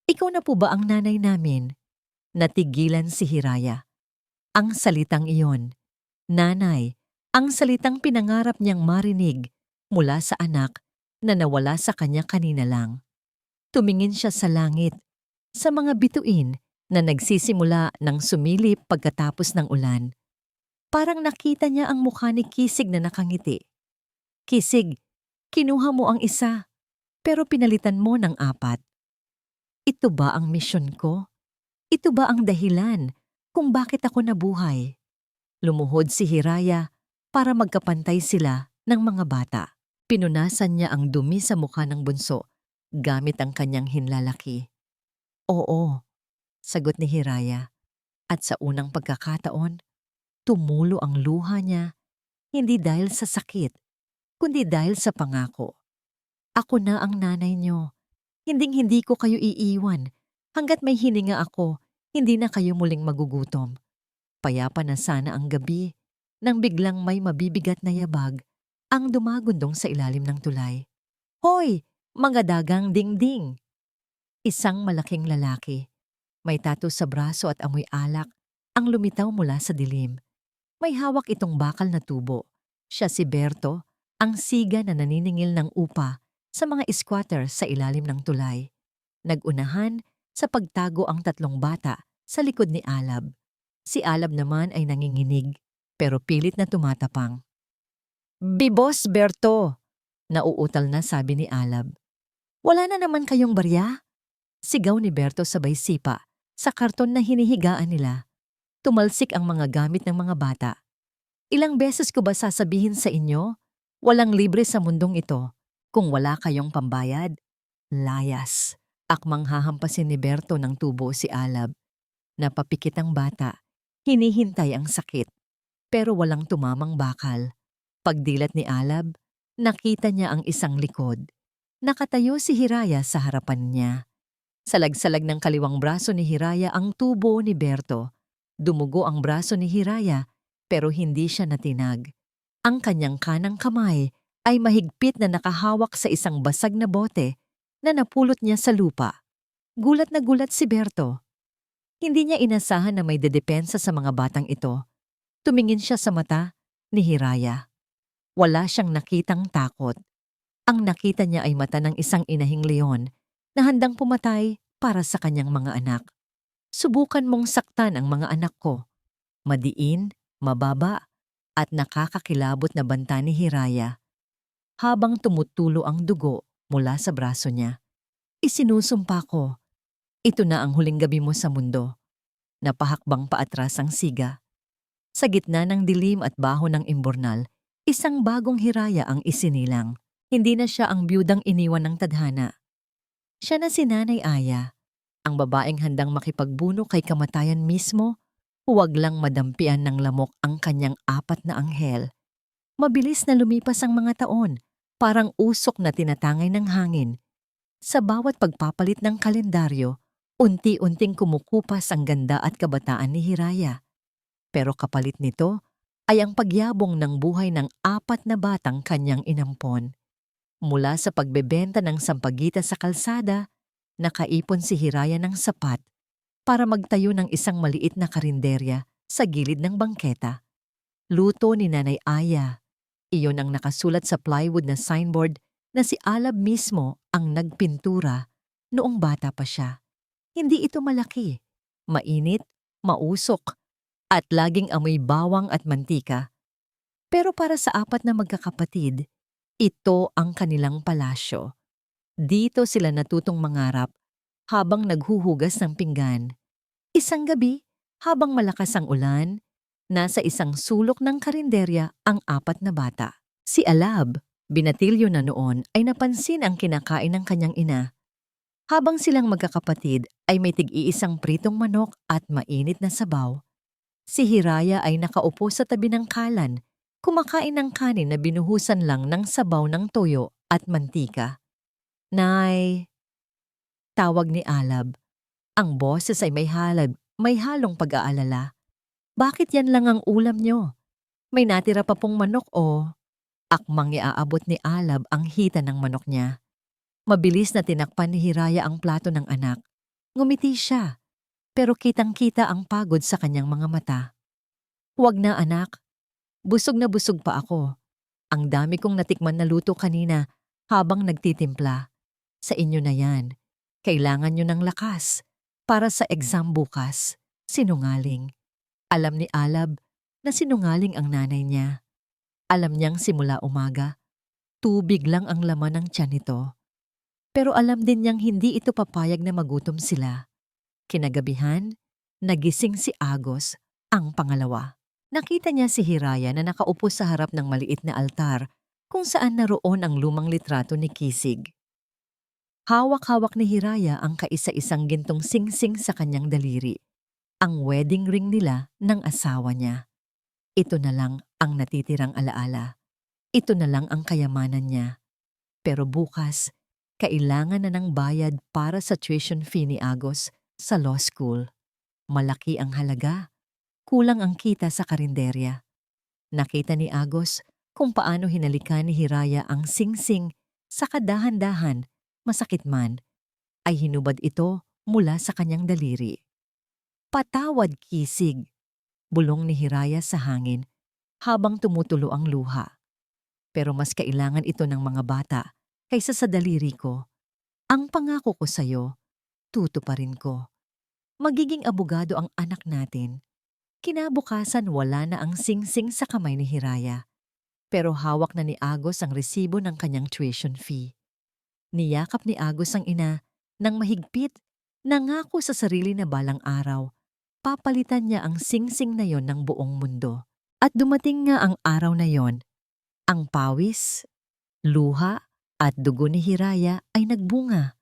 "Ikaw na po ba ang nanay namin?" Natigilan si Hiraya. Ang salitang iyon, nanay, ang salitang pinangarap niyang marinig mula sa anak na nawala sa kanya kanina lang. Tumingin siya sa langit, sa mga bituin na nagsisimula ng sumilip pagkatapos ng ulan. Parang nakita niya ang mukha ni Kisig na nakangiti. "Kisig, kinuha mo ang isa, pero pinalitan mo ng 4. Ito ba ang misyon ko? Ito ba ang dahilan kung bakit ako nabuhay?" Lumuhod si Hiraya para magkapantay sila ng mga bata. Pinunasan niya ang dumi sa mukha ng bunso gamit ang kanyang hinlalaki. "Oo," sagot ni Hiraya. At sa unang pagkakataon, tumulo ang luha niya, hindi dahil sa sakit, kundi dahil sa pangako. "Ako na ang nanay niyo. Hinding-hindi ko kayo iiwan. Hanggat may hininga ako, hindi na kayo muling magugutom." Payapa na sana ang gabi nang biglang may mabibigat na yabag ang dumagundong sa ilalim ng tulay. "Hoy, mga dagang dingding!" Isang malaking lalaki, may tattoo sa braso at amoy alak, ang lumitaw mula sa dilim. May hawak itong bakal na tubo. Siya si Berto, ang siga na naniningil ng upa sa mga squatter sa ilalim ng tulay. Nagunahan sa pagtago ang 3 bata sa likod ni Alab. Si Alab naman ay nanginginig, pero pilit na tumatapang. "Bibos, Berto!" Nauutal na sabi ni Alab. "Wala na naman kayong barya?" Sigaw ni Berto sabay sipa sa karton na hinihigaan nila. Tumalsik ang mga gamit ng mga bata. "Ilang beses ko ba sasabihin sa inyo? Walang libre sa mundong ito kung wala kayong pambayad." Layas. Akmang hahampasin ni Berto ng tubo si Alab. Napapikit ang bata. Hinihintay ang sakit. Pero walang tumamang bakal. Pagdilat ni Alab, nakita niya ang isang likod. Nakatayo si Hiraya sa harapan niya. Salag-salag ng kaliwang braso ni Hiraya ang tubo ni Berto. Dumugo ang braso ni Hiraya pero hindi siya natinag. Ang kanyang kanang kamay ay mahigpit na nakahawak sa isang basag na bote na napulot niya sa lupa. Gulat na gulat si Berto. Hindi niya inasahan na may dedepensa sa mga batang ito. Tumingin siya sa mata ni Hiraya. Wala siyang nakitang takot. Ang nakita niya ay mata ng isang inahing leon na handang pumatay para sa kanyang mga anak. "Subukan mong saktan ang mga anak ko." Madiin, mababa, at nakakakilabot na banta ni Hiraya. Habang tumutulo ang dugo mula sa braso niya. "Isinusumpa ko Ito na ang huling gabi mo sa mundo. Napahakbang paatras ang siga. Sa gitna ng dilim at baho ng imbornal, isang bagong hiraya ang isinilang. Hindi na siya ang biyudang iniwan ng tadhana. Siya na si Nanay Aya, ang babaeng handang makipagbuno kay kamatayan mismo, huwag lang madampian ng lamok ang kanyang 4 na anghel. Mabilis na lumipas ang mga taon, parang usok na tinatangay ng hangin. Sa bawat pagpapalit ng kalendaryo, unti-unting kumukupas ang ganda at kabataan ni Hiraya. Pero kapalit nito ay ang pagyabong ng buhay ng 4 na batang kanyang inampon. Mula sa pagbebenta ng sampagita sa kalsada, nakaipon si Hiraya ng sapat para magtayo ng isang maliit na karinderya sa gilid ng bangketa. Luto ni Nanay Aya. Iyon ang nakasulat sa plywood na signboard na si Alab mismo ang nagpintura noong bata pa siya. Hindi ito malaki, mainit, mausok, at laging amoy bawang at mantika. Pero para sa 4 na magkakapatid, ito ang kanilang palasyo. Dito sila natutong mangarap habang naghuhugas ng pinggan. Isang gabi, habang malakas ang ulan, nasa isang sulok ng karinderya ang 4 na bata. Si Alab, binatilyo na noon, ay napansin ang kinakain ng kanyang ina. Habang silang magkakapatid ay may tig-iisang pritong manok at mainit na sabaw. Si Hiraya ay nakaupo sa tabi ng kalan, kumakain ng kanin na binuhusan lang ng sabaw ng toyo at mantika. "Nay," tawag ni Alab. Ang boses ay may halong pag-aalala. "Bakit yan lang ang ulam nyo? May natira pa pong manok o..." Akmang iaabot ni Alab ang hita ng manok niya. Mabilis na tinakpan ni Hiraya ang plato ng anak. Ngumiti siya, pero kitang-kita ang pagod sa kanyang mga mata. "Huwag na anak, busog na busog pa ako. Ang dami kong natikman na luto kanina habang nagtitimpla. Sa inyo na yan. Kailangan nyo ng lakas para sa exam bukas." Sinungaling. Alam ni Alab na sinungaling ang nanay niya. Alam niyang simula umaga, tubig lang ang laman ng tiyan nito. Pero alam din niyang hindi ito papayag na magutom sila. Kinagabihan, nagising si Agos, ang pangalawa. Nakita niya si Hiraya na nakaupo sa harap ng maliit na altar kung saan naroon ang lumang litrato ni Kisig. Hawak-hawak ni Hiraya ang kaisa-isang gintong singsing sa kanyang daliri, ang wedding ring nila ng asawa niya. Ito na lang ang natitirang alaala. Ito na lang ang kayamanan niya. Pero bukas, kailangan na ng bayad para sa tuition fee ni Agos sa law school. Malaki ang halaga. Kulang ang kita sa karinderya. Nakita ni Agos kung paano hinalikan ni Hiraya ang singsing sa kadahan-dahan, masakit man, ay hinubad ito mula sa kanyang daliri. "Patawad, Kisig," bulong ni Hiraya sa hangin habang tumutulo ang luha. "Pero mas kailangan ito ng mga bata kaysa sa daliri ko. Ang pangako ko sa'yo, tutuparin ko. Magiging abogado ang anak natin." Kinabukasan wala na ang singsing sa kamay ni Hiraya. Pero hawak na ni Agos ang resibo ng kanyang tuition fee. Niyakap ni Agos ang ina ng mahigpit, nangako sa sarili na balang araw, papalitan niya ang singsing na yon ng buong mundo. At dumating nga ang araw na yon. Ang pawis, luha at dugo ni Hiraya ay nagbunga.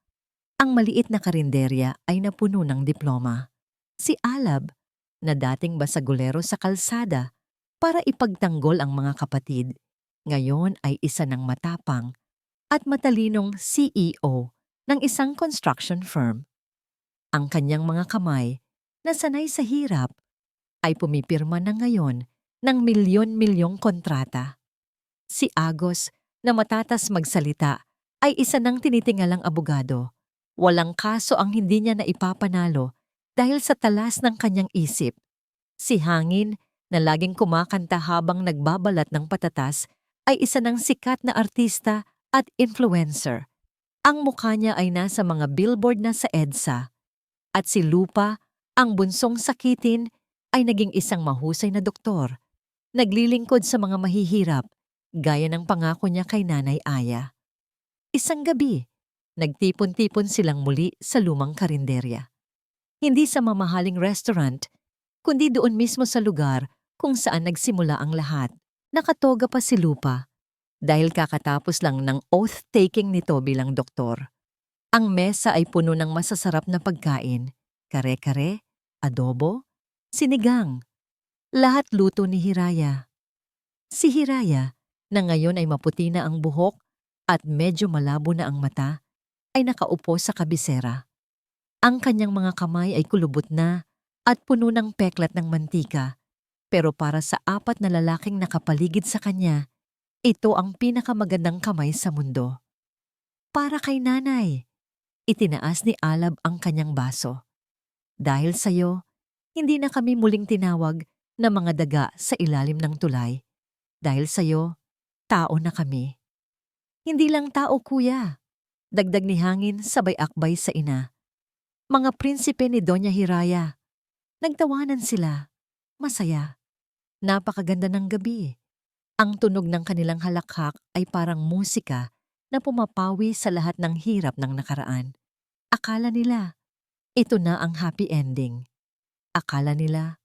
Ang maliit na karinderya ay napuno ng diploma. Si Alab, na dating basagulero sa kalsada para ipagtanggol ang mga kapatid, ngayon ay isa ng matapang at matalinong CEO ng isang construction firm. Ang kanyang mga kamay, na sanay sa hirap, ay pumipirma na ngayon ng milyon-milyong kontrata. Si Agos, na matatas magsalita, ay isa ng tinitingalang abogado. Walang kaso ang hindi niya na ipapanalo dahil sa talas ng kanyang isip. Si Hangin, na laging kumakanta habang nagbabalat ng patatas, ay isa ng sikat na artista at influencer. Ang mukha niya ay nasa mga billboard na sa EDSA. At si Lupa, ang bunsong sakitin, ay naging isang mahusay na doktor. Naglilingkod sa mga mahihirap, gaya ng pangako niya kay Nanay Aya. Isang gabi, Nagtipon-tipon silang muli sa lumang karinderya. Hindi sa mamahaling restaurant, kundi doon mismo sa lugar kung saan nagsimula ang lahat. Nakatoga pa si Lupa dahil kakatapos lang ng oath-taking nito bilang doktor. Ang mesa ay puno ng masasarap na pagkain, kare-kare, adobo, sinigang. Lahat luto ni Hiraya. Si Hiraya, na ngayon ay maputi na ang buhok at medyo malabo na ang mata, ay nakaupo sa kabisera. Ang kanyang mga kamay ay kulubot na at puno ng peklat ng mantika, pero para sa 4 na lalaking nakapaligid sa kanya, ito ang pinakamagandang kamay sa mundo. Para kay nanay. Itinaas ni Alab ang kanyang baso. Dahil sa'yo, hindi na kami muling tinawag na mga daga sa ilalim ng tulay. Dahil sa'yo, tao na kami. Hindi lang tao, kuya. Dagdag ni Hangin sabay akbay sa ina. Mga prinsipe ni Doña Hiraya. Nagtawanan sila. Masaya. Napakaganda ng gabi. Ang tunog ng kanilang halakhak ay parang musika na pumapawi sa lahat ng hirap ng nakaraan. Akala nila, ito na ang happy ending. Akala nila,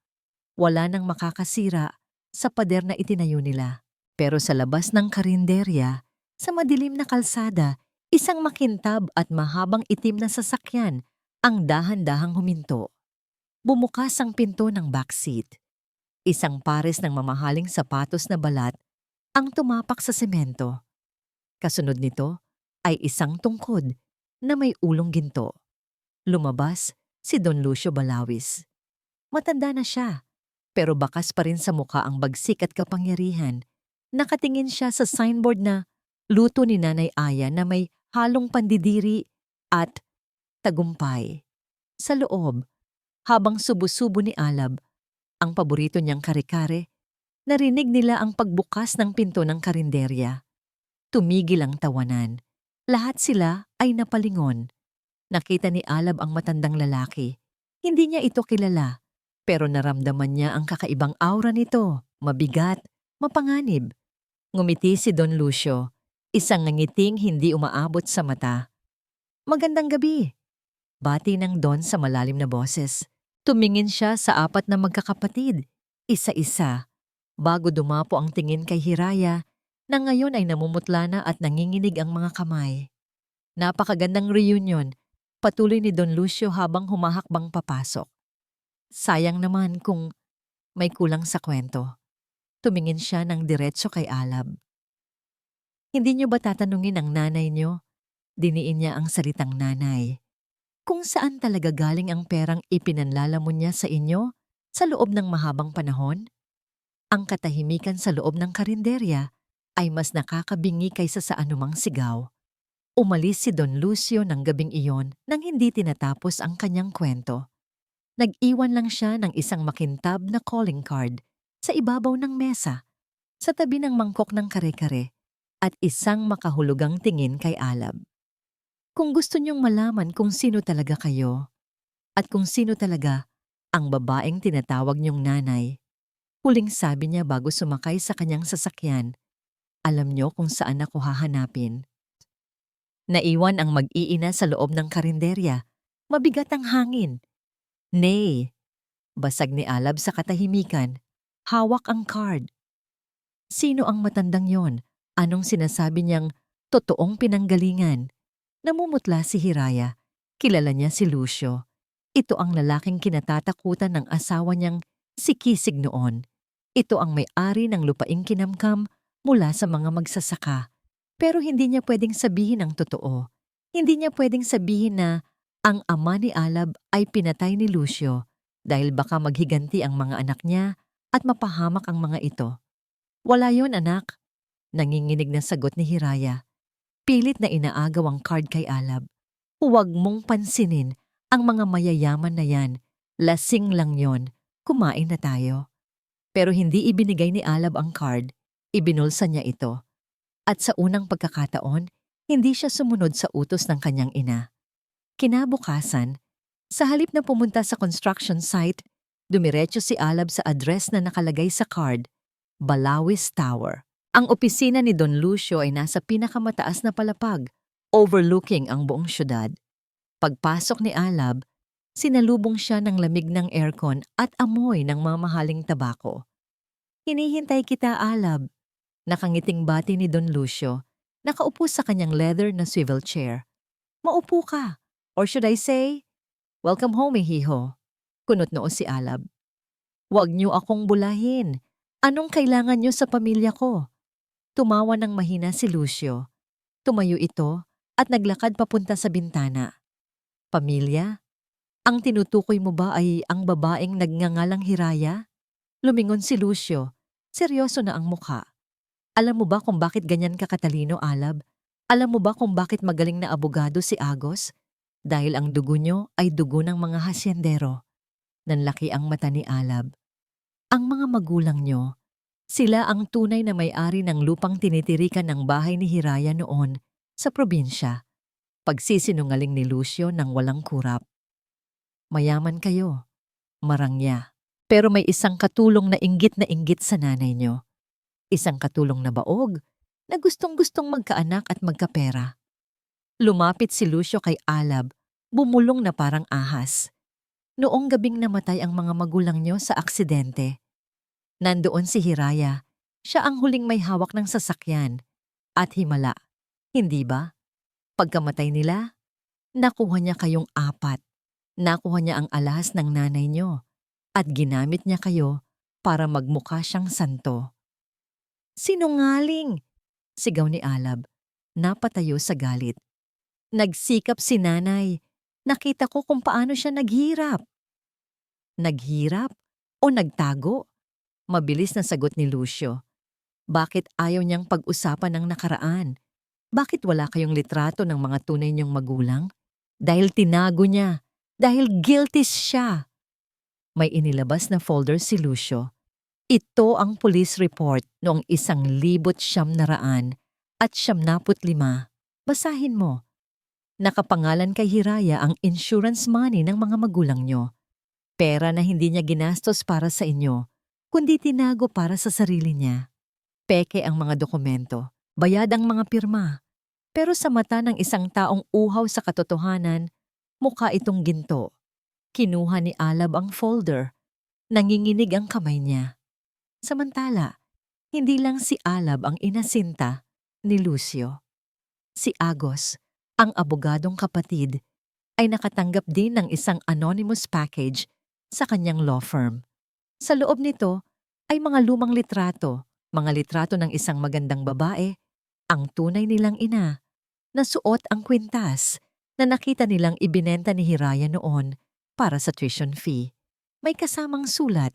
wala nang makakasira sa pader na itinayo nila. Pero sa labas ng karinderya, sa madilim na kalsada, isang makintab at mahabang itim na sasakyan ang dahan-dahang huminto. Bumukas ang pinto ng backseat. Isang pares ng mamahaling sapatos na balat ang tumapak sa semento. Kasunod nito ay isang tungkod na may ulong ginto. Lumabas si Don Lucio Balawis. Matanda na siya, pero bakas pa rin sa muka ang bagsik at kapangyarihan. Nakatingin siya sa signboard na luto ni Nanay Aya na may halong pandidiri at tagumpay. Sa loob, habang subo-subo ni Alab, ang paborito niyang kare-kare, narinig nila ang pagbukas ng pinto ng karinderya. Tumigil ang tawanan. Lahat sila ay napalingon. Nakita ni Alab ang matandang lalaki. Hindi niya ito kilala, pero naramdaman niya ang kakaibang aura nito, mabigat, mapanganib. Ngumiti si Don Lucio, isang ngiting hindi umaabot sa mata. Magandang gabi. Bati ng Don sa malalim na boses. Tumingin siya sa 4 na magkakapatid, isa-isa, bago dumapo ang tingin kay Hiraya, na ngayon ay namumutla na at nanginginig ang mga kamay. Napakagandang reunion, patuloy ni Don Lucio habang humahakbang papasok. Sayang naman kung may kulang sa kwento. Tumingin siya ng diretso kay Alab. Hindi niyo ba tatanungin ang nanay niyo? Diniin niya ang salitang nanay. Kung saan talaga galing ang perang ipinanlalamon niya sa inyo sa loob ng mahabang panahon? Ang katahimikan sa loob ng karinderya ay mas nakakabingi kaysa sa anumang sigaw. Umalis si Don Lucio ng gabing iyon nang hindi tinatapos ang kanyang kwento. Nag-iwan lang siya ng isang makintab na calling card sa ibabaw ng mesa, sa tabi ng mangkok ng kare-kare, at isang makahulugang tingin kay Alab. Kung gusto niyong malaman kung sino talaga kayo, at kung sino talaga ang babaeng tinatawag niyong nanay, huling sabi niya bago sumakay sa kanyang sasakyan, alam niyo kung saan ako hahanapin. Naiwan ang mag-iina sa loob ng karinderya. Mabigat ang hangin. Nay, basag ni Alab sa katahimikan. Hawak ang card. Sino ang matandang yon? Anong sinasabi niyang totoong pinanggalingan? Namumutla si Hiraya. Kilala niya si Lucio. Ito ang lalaking kinatatakutan ng asawa niyang si Kisig noon. Ito ang may-ari ng lupaing kinamkam mula sa mga magsasaka. Pero hindi niya pwedeng sabihin ang totoo. Hindi niya pwedeng sabihin na ang ama ni Alab ay pinatay ni Lucio dahil baka maghiganti ang mga anak niya at mapahamak ang mga ito. Wala yon, anak. Nanginginig na sagot ni Hiraya. Pilit na inaagaw ang card kay Alab. Huwag mong pansinin ang mga mayayaman na yan. Lasing lang yon. Kumain na tayo. Pero hindi ibinigay ni Alab ang card. Ibinulsa niya ito. At sa unang pagkakataon, hindi siya sumunod sa utos ng kanyang ina. Kinabukasan, sa halip na pumunta sa construction site, dumiretso si Alab sa address na nakalagay sa card, Balawis Tower. Ang opisina ni Don Lucio ay nasa pinakamataas na palapag, overlooking ang buong syudad. Pagpasok ni Alab, sinalubong siya ng lamig ng aircon at amoy ng mamahaling tabako. "Hinihintay kita, Alab." Nakangiting bati ni Don Lucio, nakaupo sa kanyang leather na swivel chair. "Maupo ka. Or should I say, welcome home, Ihiho." Kunot noo si Alab. "Huwag niyo akong bulahin. Anong kailangan niyo sa pamilya ko?" Tumawa ng mahina si Lucio. Tumayo ito at naglakad papunta sa bintana. "Pamilya? Ang tinutukoy mo ba ay ang babaeng nagngangalang Hiraya?" Lumingon si Lucio. Seryoso na ang mukha. "Alam mo ba kung bakit ganyan ka katalino, Alab? Alam mo ba kung bakit magaling na abogado si Agos? Dahil ang dugo niyo ay dugo ng mga hasyendero." Nanlaki ang mata ni Alab. "Ang mga magulang niyo, sila ang tunay na may-ari ng lupang tinitirikan ng bahay ni Hiraya noon sa probinsya." Pagsisinungaling ni Lucio nang walang kurap. "Mayaman kayo, marangya. Pero may isang katulong na inggit sa nanay niyo. Isang katulong na baog na gustong-gustong magkaanak at magkapera." Lumapit si Lucio kay Alab, bumulong na parang ahas. "Noong gabing namatay ang mga magulang niyo sa aksidente, nandoon si Hiraya. Siya ang huling may hawak ng sasakyan at himala. Hindi ba? Pagkamatay nila, nakuha niya kayong apat. Nakuha niya ang alahas ng nanay niyo at ginamit niya kayo para magmukha siyang santo." "Sinungaling!" sigaw ni Alab. Napatayo sa galit. "Nagsikap si nanay. Nakita ko kung paano siya naghirap." "Naghirap o nagtago?" Mabilis na sagot ni Lucio. "Bakit ayaw niyang pag-usapan ng nakaraan? Bakit wala kayong litrato ng mga tunay niyong magulang? Dahil tinago niya. Dahil guilty siya." May inilabas na folder si Lucio. Ito ang police report noong 1995. Basahin mo. Nakapangalan kay Hiraya ang insurance money ng mga magulang niyo. Pera na hindi niya ginastos para sa inyo, kundi tinago para sa sarili niya. Peke ang mga dokumento, bayad ang mga pirma. Pero sa mata ng isang taong uhaw sa katotohanan, mukha itong ginto. Kinuha ni Alab ang folder. Nanginginig ang kamay niya. Samantala, hindi lang si Alab ang inasinta ni Lucio. Si Agos, ang abogadong kapatid, ay nakatanggap din ng isang anonymous package sa kanyang law firm. Sa loob nito ay mga lumang litrato, mga litrato ng isang magandang babae, ang tunay nilang ina, nasuot ang kwintas na nakita nilang ibinenta ni Hiraya noon para sa tuition fee. May kasamang sulat.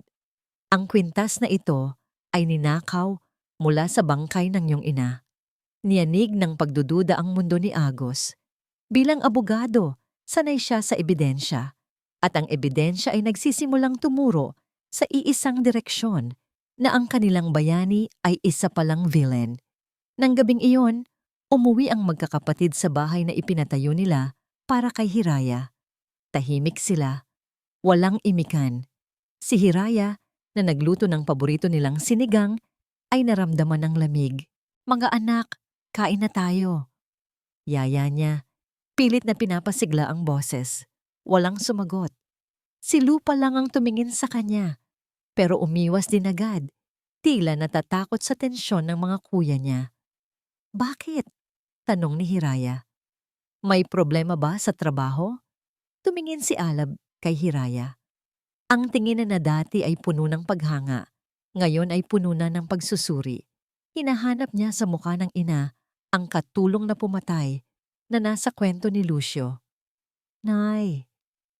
Ang kwintas na ito ay ninakaw mula sa bangkay ng iyong ina. Niyanig ng pagdududa ang mundo ni Agos. Bilang abogado, sanay siya sa ebidensya. At ang ebidensya ay nagsisimulang tumuro sa iisang direksyon na ang kanilang bayani ay isa palang villain. Nang gabing iyon, umuwi ang magkakapatid sa bahay na ipinatayo nila para kay Hiraya. Tahimik sila. Walang imikan. Si Hiraya, na nagluto ng paborito nilang sinigang, ay naramdaman ng lamig. "Mga anak, kain na tayo." Yaya niya, pilit na pinapasigla ang boses. Walang sumagot. Si Lupa lang ang tumingin sa kanya, pero umiwas din agad. Tila natatakot sa tensyon ng mga kuya niya. "Bakit?" tanong ni Hiraya. "May problema ba sa trabaho?" Tumingin si Alab kay Hiraya. Ang tingin na dati ay puno ng paghanga, ngayon ay puno na ng pagsusuri. Hinahanap niya sa mukha ng ina ang katulong na pumatay na nasa kwento ni Lucio. "Nay,"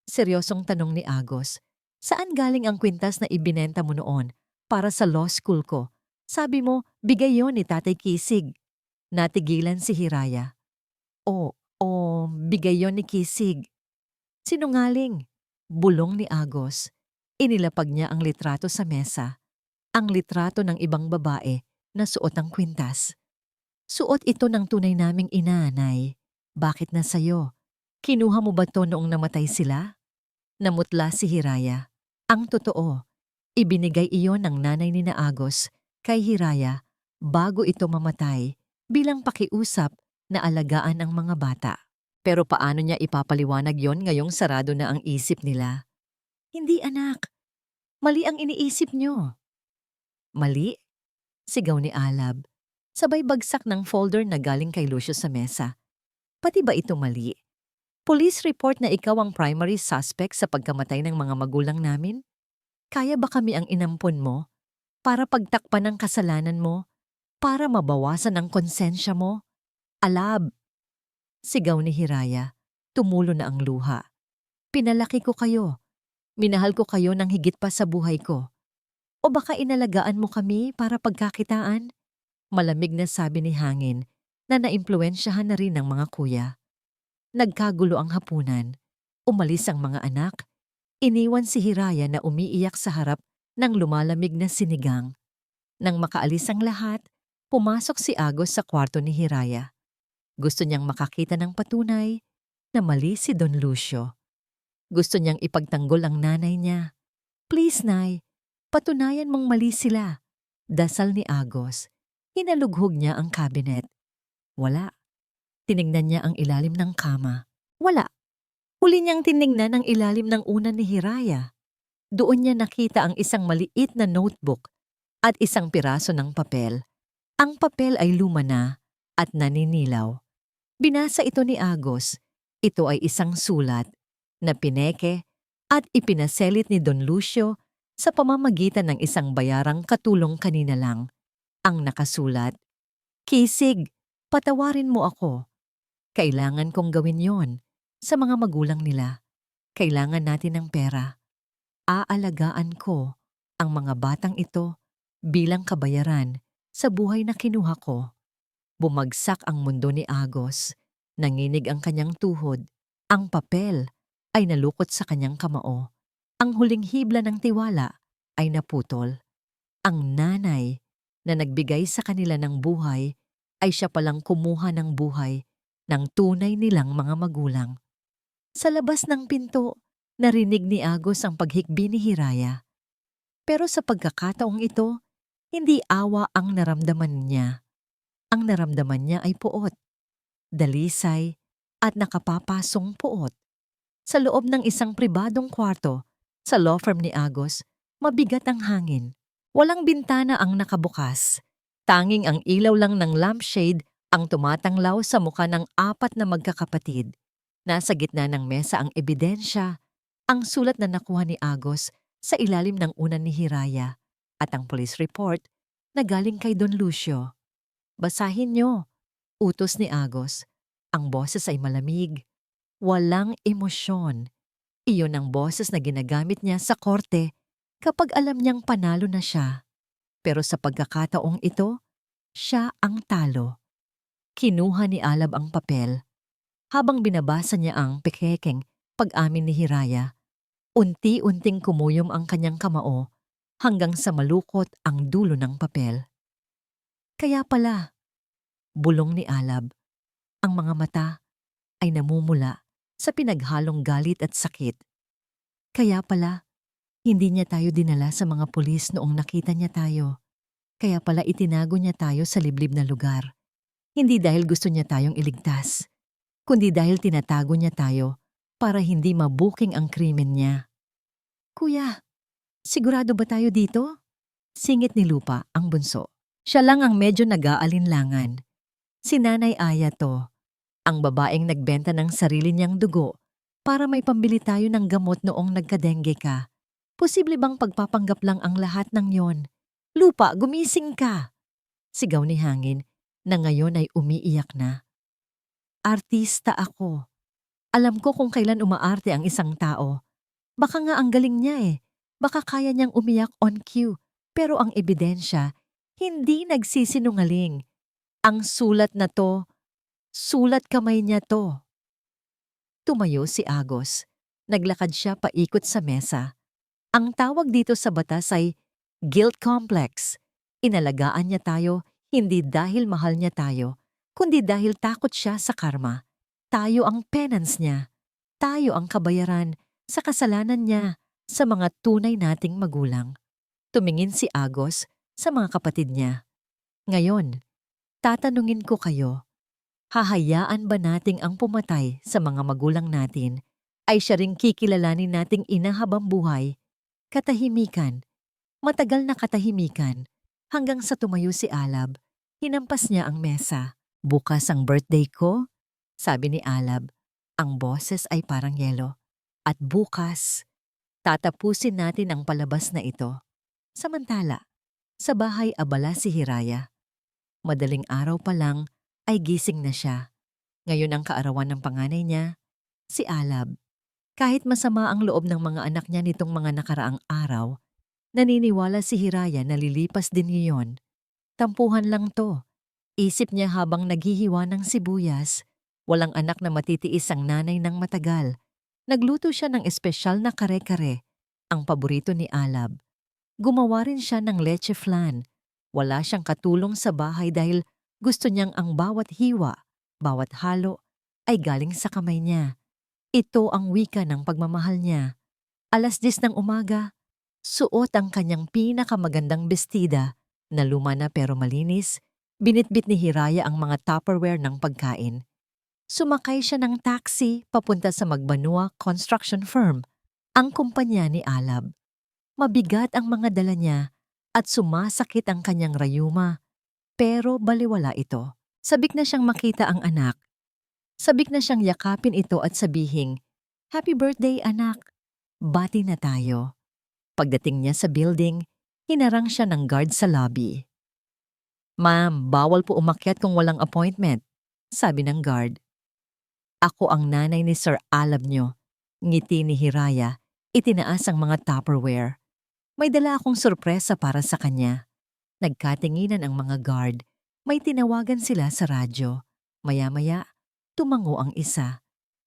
seryosong tanong ni Agos, "saan galing ang kwintas na ibinenta mo noon para sa law school ko? Sabi mo, bigay yon ni Tatay Kisig." Natigilan si Hiraya. O, bigay yon ni Kisig." "Sinungaling," bulong ni Agos. Inilapag niya ang litrato sa mesa. Ang litrato ng ibang babae na suot ang kwintas. "Suot ito ng tunay naming ina, Nay. Bakit na sa'yo? Kinuha mo ba to noong namatay sila?" Namutla si Hiraya. Ang totoo, ibinigay iyon ng nanay ni na Agos kay Hiraya bago ito mamatay bilang pakiusap na alagaan ang mga bata. Pero paano niya ipapaliwanag yon ngayong sarado na ang isip nila? Hindi anak, mali ang iniisip niyo. Mali? Sigaw ni Alab. Sabay bagsak ng folder na galing kay Lucio sa mesa. Pati ba ito mali? Police report na ikaw ang primary suspect sa pagkamatay ng mga magulang namin? Kaya ba kami ang inampon mo? Para pagtakpan ng kasalanan mo? Para mabawasan ang konsensya mo? Alab! Sigaw ni Hiraya. Tumulo na ang luha. Pinalaki ko kayo. Minahal ko kayo ng higit pa sa buhay ko. O baka inalagaan mo kami para pagkakitaan? Malamig na sabi ni Hangin na naimpluwensyahan na rin ng mga kuya. Nagkagulo ang hapunan. Umalis ang mga anak. Iniwan si Hiraya na umiiyak sa harap ng lumalamig na sinigang. Nang makaalis ang lahat, pumasok si Agos sa kwarto ni Hiraya. Gusto niyang makakita ng patunay na mali si Don Lucio. Gusto niyang ipagtanggol ang nanay niya. Please, Nay, patunayan mong mali sila. Dasal ni Agos. Hinalughog niya ang cabinet. Wala. Tinignan niya ang ilalim ng kama. Wala. Huli niyang tinignan ang ilalim ng unan ni Hiraya. Doon niya nakita ang isang maliit na notebook at isang piraso ng papel. Ang papel ay luma na at naninilaw. Binasa ito ni Agos. Ito ay isang sulat na pineke at ipinaselit ni Don Lucio sa pamamagitan ng isang bayarang katulong kanina lang. Ang nakasulat, Kisig, patawarin mo ako. Kailangan kong gawin yon sa mga magulang nila. Kailangan natin ng pera. Aalagaan ko ang mga batang ito bilang kabayaran sa buhay na kinuha ko. Bumagsak ang mundo ni Agos. Nanginig ang kanyang tuhod. Ang papel ay nalukot sa kanyang kamao. Ang huling hibla ng tiwala ay naputol. Ang nanay na nagbigay sa kanila ng buhay ay siya palang kumuha ng buhay ng tunay nilang mga magulang. Sa labas ng pinto, narinig ni Agos ang paghikbi ni Hiraya. Pero sa pagkakataong ito, hindi awa ang naramdaman niya. Ang naramdaman niya ay puot, dalisay at nakapapasong puot. Sa loob ng isang pribadong kwarto, sa law firm ni Agos, mabigat ang hangin. Walang bintana ang nakabukas. Tanging ang ilaw lang ng lampshade ang tumatanglaw sa mukha ng 4 na magkakapatid. Nasa gitna ng mesa ang ebidensya, ang sulat na nakuha ni Agos sa ilalim ng unan ni Hiraya at ang police report na galing kay Don Lucio. Basahin niyo, utos ni Agos. Ang boses ay malamig, walang emosyon. Iyon ang boses na ginagamit niya sa korte kapag alam niyang panalo na siya. Pero sa pagkakataong ito, siya ang talo. Kinuha ni Alab ang papel. Habang binabasa niya ang pekekeng pag-amin ni Hiraya, unti-unting kumuyom ang kanyang kamao hanggang sa malukot ang dulo ng papel. Kaya pala, bulong ni Alab, ang mga mata ay namumula sa pinaghalong galit at sakit. Kaya pala, hindi niya tayo dinala sa mga pulis noong nakita niya tayo. Kaya pala itinago niya tayo sa liblib na lugar. Hindi dahil gusto niya tayong iligtas, kundi dahil tinatago niya tayo para hindi mabuking ang krimen niya. Kuya, sigurado ba tayo dito? Singit ni Lupa ang bunso. Siya lang ang medyo nag-aalinlangan. Si Nanay Aya to, ang babaeng nagbenta ng sarili niyang dugo para may pambili tayo ng gamot noong nagkadengge ka. Posible bang pagpapanggap lang ang lahat ng yon? Lupa, gumising ka! Sigaw ni Hangin na ngayon ay umiiyak na. Artista ako. Alam ko kung kailan umaarte ang isang tao. Baka nga ang galing niya eh. Baka kaya niyang umiyak on cue. Pero ang ebidensya, hindi nagsisinungaling. Ang sulat na to, sulat kamay niya to. Tumayo si Agos. Naglakad siya paikot sa mesa. Ang tawag dito sa batas ay guilt complex. Inalagaan niya tayo hindi dahil mahal niya tayo, kundi dahil takot siya sa karma. Tayo ang penance niya. Tayo ang kabayaran sa kasalanan niya sa mga tunay nating magulang. Tumingin si Agos sa mga kapatid niya. Ngayon, tatanungin ko kayo, Hahayaan ba nating ang pumatay sa mga magulang natin ay siya ring kikilalanin nating ina habang buhay? Katahimikan, matagal na katahimikan, hanggang sa tumayo si Alab. Hinampas niya ang mesa. Bukas ang birthday ko, sabi ni Alab. Ang boses ay parang yelo. At bukas, tatapusin natin ang palabas na ito. Samantala, sa bahay abala si Hiraya. Madaling araw pa lang ay gising na siya. Ngayon ang kaarawan ng panganay niya, si Alab. Kahit masama ang loob ng mga anak niya nitong mga nakaraang araw, naniniwala si Hiraya na lilipas din iyon. Tampuhan lang to. Isip niya habang naghihiwa ng sibuyas. Walang anak na matitiis ang nanay ng matagal. Nagluto siya ng espesyal na kare-kare, ang paborito ni Alab. Gumawa rin siya ng leche flan. Wala siyang katulong sa bahay dahil gusto niyang ang bawat hiwa, bawat halo, ay galing sa kamay niya. Ito ang wika ng pagmamahal niya. 10:00 ng umaga, suot ang kanyang pinakamagandang bestida na luma na pero malinis. Binitbit ni Hiraya ang mga Tupperware ng pagkain. Sumakay siya ng taxi papunta sa Magbanua Construction Firm, ang kumpanya ni Alab. Mabigat ang mga dala niya at sumasakit ang kanyang rayuma, pero baliwala ito. Sabik na siyang makita ang anak. Sabik na siyang yakapin ito at sabihing, "Happy birthday, anak! Bati na tayo." Pagdating niya sa building, hinarang siya ng guard sa lobby. "Ma'am, bawal po umakyat kung walang appointment," sabi ng guard. "Ako ang nanay ni Sir Alab nyo." Ngiti ni Hiraya, itinaas ang mga Tupperware. "May dala akong sorpresa para sa kanya." Nagkatinginan ang mga guard. May tinawagan sila sa radyo. Maya-maya, tumango ang isa.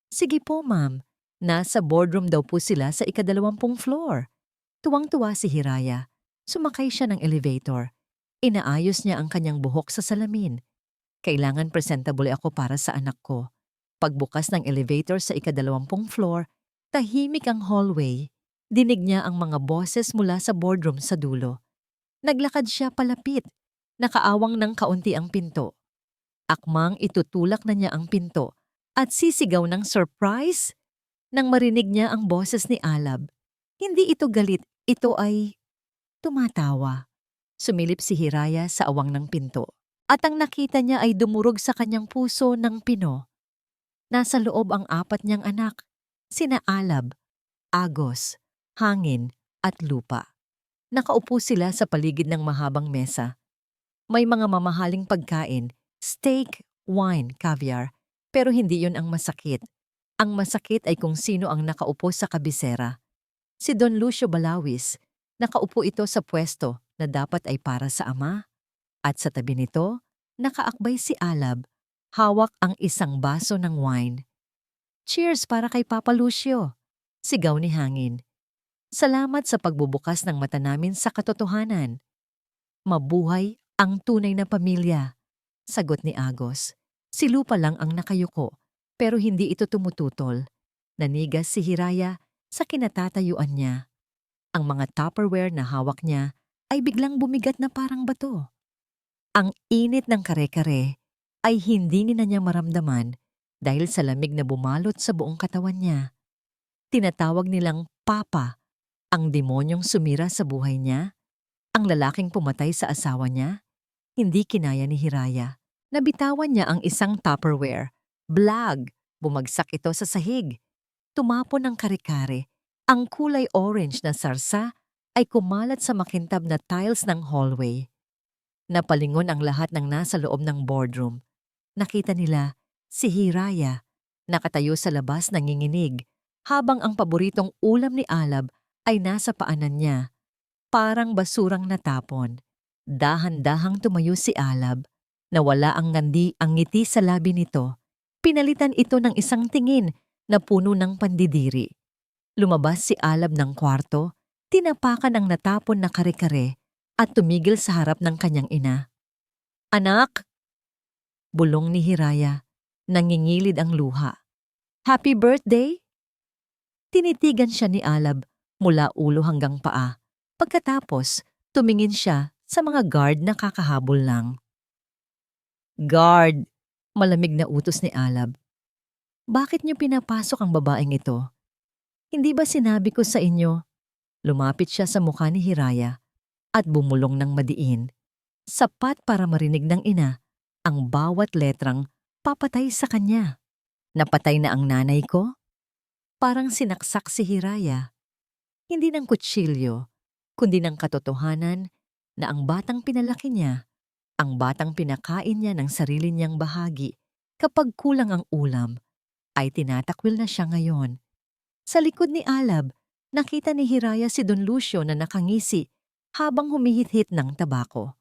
"Sige po, ma'am. Nasa boardroom daw po sila sa 20 floor." Tuwang-tuwa si Hiraya. Sumakay siya ng elevator. Inaayos niya ang kanyang buhok sa salamin. "Kailangan presentable ako para sa anak ko." Pagbukas ng elevator sa 20 floor, tahimik ang hallway. Dinig niya ang mga boses mula sa boardroom sa dulo. Naglakad siya palapit. Nakaawang ng kaunti ang pinto. Akmang itutulak na niya ang pinto at sisigaw ng surprise nang marinig niya ang boses ni Alab. Hindi ito galit, ito ay tumatawa. Sumilip si Hiraya sa awang ng pinto at ang nakita niya ay dumurog sa kanyang puso ng pino. Nasa loob ang 4 niyang anak, sina Alab, Agos, Hangin at Lupa. Nakaupo sila sa paligid ng mahabang mesa. May mga mamahaling pagkain, steak, wine, caviar, pero hindi yun ang masakit. Ang masakit ay kung sino ang nakaupo sa kabisera. Si Don Lucio Balawis, nakaupo ito sa pwesto na dapat ay para sa ama. At sa tabi nito, nakaakbay si Alab, hawak ang isang baso ng wine. "Cheers para kay Papa Lucio," sigaw ni Hangin. "Salamat sa pagbubukas ng mata namin sa katotohanan." "Mabuhay ang tunay na pamilya," sagot ni Agos. Si Lupa lang ang nakayuko, pero hindi ito tumututol. Nanigas si Hiraya sa kinatatayuan niya. Ang mga Tupperware na hawak niya ay biglang bumigat na parang bato. Ang init ng kare-kare ay hindi na niya maramdaman dahil sa lamig na bumalot sa buong katawan niya. Tinatawag nilang Papa ang demonyong sumira sa buhay niya, ang lalaking pumatay sa asawa niya. Hindi kinaya ni Hiraya. Nabitawan niya ang isang Tupperware. Blag! Bumagsak ito sa sahig. Tumapon ng kare-kare. Ang kulay orange na sarsa ay kumalat sa makintab na tiles ng hallway. Napalingon ang lahat ng nasa loob ng boardroom. Nakita nila si Hiraya, nakatayo sa labas nanginginig, habang ang paboritong ulam ni Alab ay nasa paanan niya. Parang basurang natapon. Dahan-dahang tumayo si Alab. Nawala ang ngiti sa labi nito. Pinalitan ito ng isang tingin na puno ng pandidiri. Lumabas si Alab ng kwarto, tinapakan ang natapon na kare-kare at tumigil sa harap ng kanyang ina. "Anak!" Bulong ni Hiraya. Nangingilid ang luha. "Happy birthday?" Tinitigan siya ni Alab mula ulo hanggang paa. Pagkatapos, tumingin siya sa mga guard na kakahabol lang. "Guard, Malamig na utos ni Alab. Bakit niyo pinapasok ang babaeng ito? Hindi ba sinabi ko sa inyo? Lumapit siya sa mukha ni Hiraya at bumulong ng madiin. Sapat para marinig ng ina ang bawat letrang papatay sa kanya. Napatay na ang nanay ko? Parang sinaksak si Hiraya. Hindi ng kutsilyo, kundi ng katotohanan na ang batang pinalaki niya, ang batang pinakain niya ng sarili niyang bahagi kapag kulang ang ulam, ay tinatakwil na siya ngayon. Sa likod ni Alab, nakita ni Hiraya si Don Lucio na nakangisi habang humihit-hit ng tabako.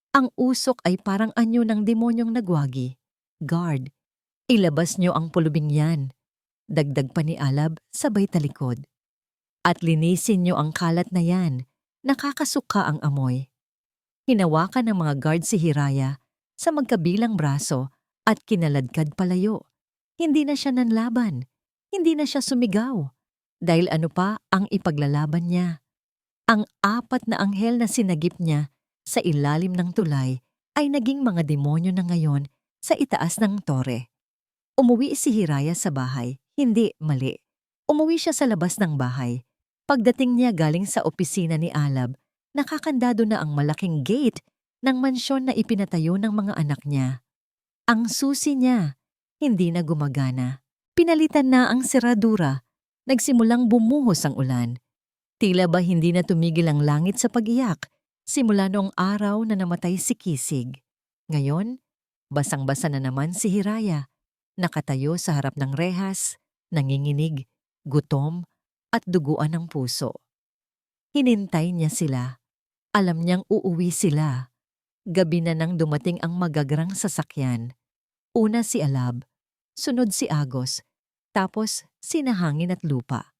Ang usok ay parang anyo ng demonyong nagwagi. Guard, ilabas niyo ang pulubing yan. Dagdag pa ni Alab sabay talikod. At linisin niyo ang kalat na yan. Nakakasuka ang amoy. Hinawakan ng mga guard si Hiraya sa magkabilang braso at kinaladkad palayo. Hindi na siya nanlaban. Hindi na siya sumigaw. Dahil ano pa ang ipaglalaban niya? Ang 4 na anghel na sinagip niya sa ilalim ng tulay ay naging mga demonyo na ngayon sa itaas ng tore. Umuwi si Hiraya sa bahay. Hindi, mali. Umuwi siya sa labas ng bahay. Pagdating niya galing sa opisina ni Alab, nakakandado na ang malaking gate ng mansyon na ipinatayo ng mga anak niya. Ang susi niya, hindi na gumagana. Pinalitan na ang seradura. Nagsimulang bumuhos ang ulan. Tila ba hindi na tumigil ang langit sa pag-iyak simula noong araw na namatay si Kisig. Ngayon, basang-basa na naman si Hiraya. Nakatayo sa harap ng rehas, nanginginig, gutom, at duguan ng puso. Hinintay niya sila. Alam niyang uuwi sila. Gabi na nang dumating ang magagrang sasakyan. Una si Alab, sunod si Agos, tapos sina Hangin at Lupa.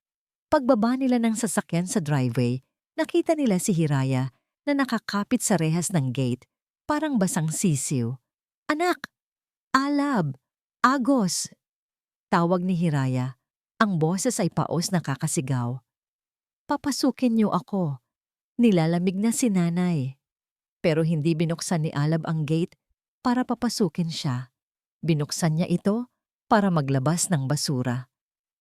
Pagbaba nila ng sasakyan sa driveway, nakita nila si Hiraya na nakakapit sa rehas ng gate, parang basang sisiw. Anak! Alab! Agos! Tawag ni Hiraya. Ang boses ay paos na kakasigaw. Papasukin niyo ako. Nilalamig na si nanay. Pero hindi binuksan ni Alab ang gate para papasukin siya. Binuksan niya ito para maglabas ng basura.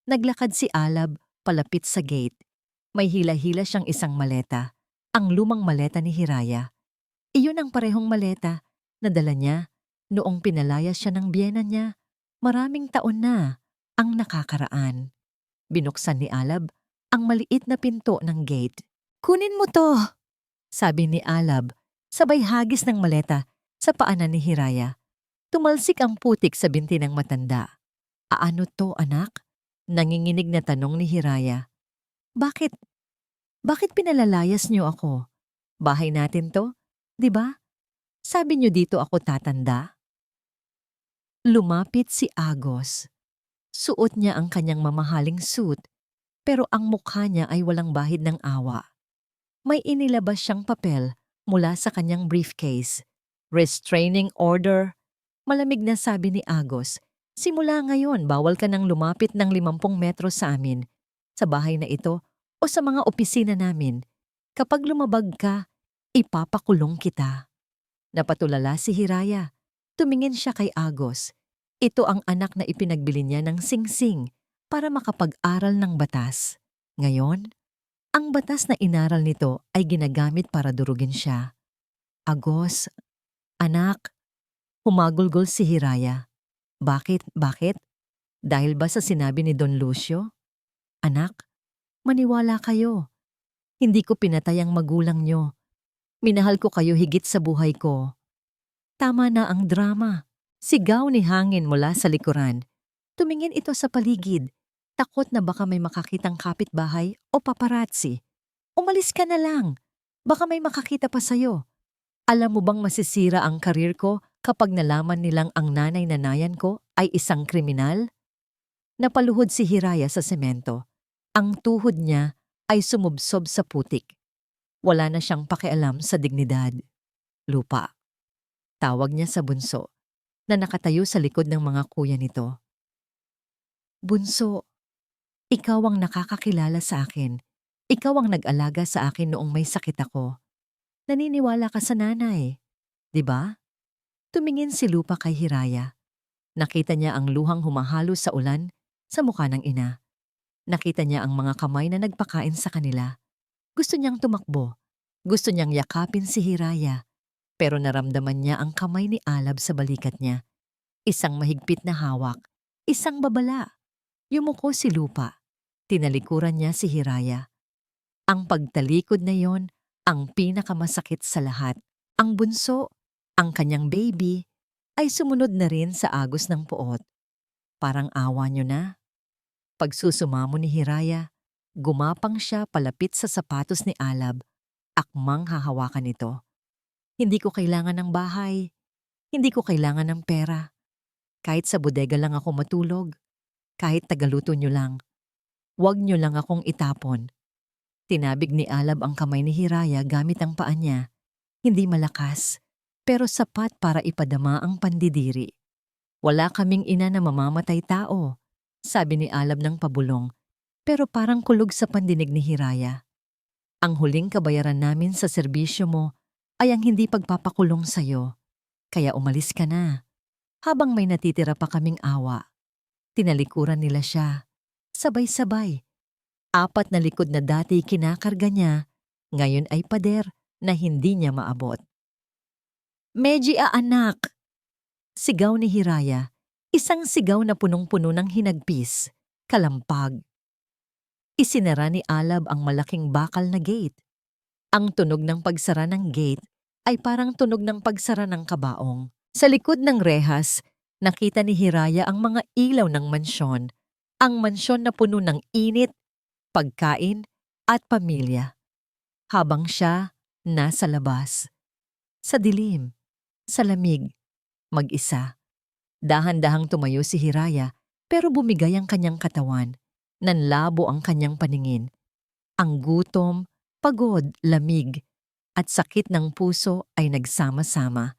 Naglakad si Alab palapit sa gate. May hila-hila siyang isang maleta, ang lumang maleta ni Hiraya. Iyon ang parehong maleta na dala niya noong pinalayas siya ng biyena niya. Maraming taon na ang nakakaraan. Binuksan ni Alab ang maliit na pinto ng gate. Kunin mo to, sabi ni Alab, sabay hagis ng maleta sa paanan ni Hiraya. Tumalsik ang putik sa binti ng matanda. Aano to, anak? Nanginginig na tanong ni Hiraya. Bakit? Bakit pinalalayas niyo ako? Bahay natin to, di ba? Sabi niyo dito ako tatanda? Lumapit si Agos. Suot niya ang kanyang mamahaling suit, pero ang mukha niya ay walang bahid ng awa. May inilabas siyang papel mula sa kanyang briefcase. Restraining order. Malamig na sabi ni Agos, simula ngayon bawal ka nang lumapit ng 50 metro sa amin, sa bahay na ito o sa mga opisina namin. Kapag lumabag ka, ipapakulong kita. Napatulala si Hiraya. Tumingin siya kay Agos. Ito ang anak na ipinagbili niya ng singsing para makapag-aral ng batas. Ngayon, ang batas na inaral nito ay ginagamit para durugin siya. Agos, anak, humagulgol si Hiraya. Bakit? Dahil ba sa sinabi ni Don Lucio? Anak, maniwala kayo. Hindi ko pinatay ang magulang niyo. Minahal ko kayo higit sa buhay ko. Tama na ang drama. Sigaw ni Hangin mula sa likuran. Tumingin ito sa paligid. Takot na baka may makakitang kapitbahay o paparazzi. Umalis ka na lang. Baka may makakita pa sa'yo. Alam mo bang masisira ang karir ko kapag nalaman nilang ang nanay-nanayan ko ay isang kriminal? Napaluhod si Hiraya sa semento. Ang tuhod niya ay sumubsob sa putik. Wala na siyang pakialam sa dignidad. Lupa. Tawag niya sa bunso na nakatayo sa likod ng mga kuya nito. Bunso, ikaw ang nakakakilala sa akin. Ikaw ang nag-alaga sa akin noong may sakit ako. Naniniwala ka sa nanay, di ba? Tumingin si Lupa kay Hiraya. Nakita niya ang luhang humahalo sa ulan sa mukha ng ina. Nakita niya ang mga kamay na nagpakain sa kanila. Gusto niyang tumakbo. Gusto niyang yakapin si Hiraya. Pero naramdaman niya ang kamay ni Alab sa balikat niya. Isang mahigpit na hawak. Isang babala. Yumuko si Lupa. Tinalikuran niya si Hiraya. Ang pagtalikod na yon, ang pinakamasakit sa lahat. Ang bunso, ang kanyang baby, ay sumunod na rin sa agos ng puot. Parang awa niyo na. Pagsusumamo ni Hiraya, gumapang siya palapit sa sapatos ni Alab. Akmang hahawakan ito. Hindi ko kailangan ng bahay. Hindi ko kailangan ng pera. Kahit sa bodega lang ako matulog. Kahit tagaluto niyo lang. Huwag niyo lang akong itapon. Tinabig ni Alab ang kamay ni Hiraya gamit ang paa niya. Hindi malakas, pero sapat para ipadama ang pandidiri. Wala kaming ina na mamamatay tao, sabi ni Alab ng pabulong, pero parang kulog sa pandinig ni Hiraya. Ang huling kabayaran namin sa serbisyo mo ay ang hindi pagpapakulong sa'yo, kaya umalis ka na. Habang may natitira pa kaming awa, tinalikuran nila siya, sabay-sabay. 4 na likod na dati kinakarga niya, ngayon ay pader na hindi niya maabot. Meji anak! Sigaw ni Hiraya, isang sigaw na punong-puno ng hinagpis, kalampag. Isinara ni Alab ang malaking bakal na gate. Ang tunog ng pagsara ng gate ay parang tunog ng pagsara ng kabaong. Sa likod ng rehas, nakita ni Hiraya ang mga ilaw ng mansyon. Ang mansyon na puno ng init, pagkain at pamilya. Habang siya nasa labas. Sa dilim, sa lamig, mag-isa. Dahan-dahang tumayo si Hiraya pero bumigay ang kanyang katawan. Nanlabo ang kanyang paningin. Ang gutom, pagod, lamig, at sakit ng puso ay nagsama-sama.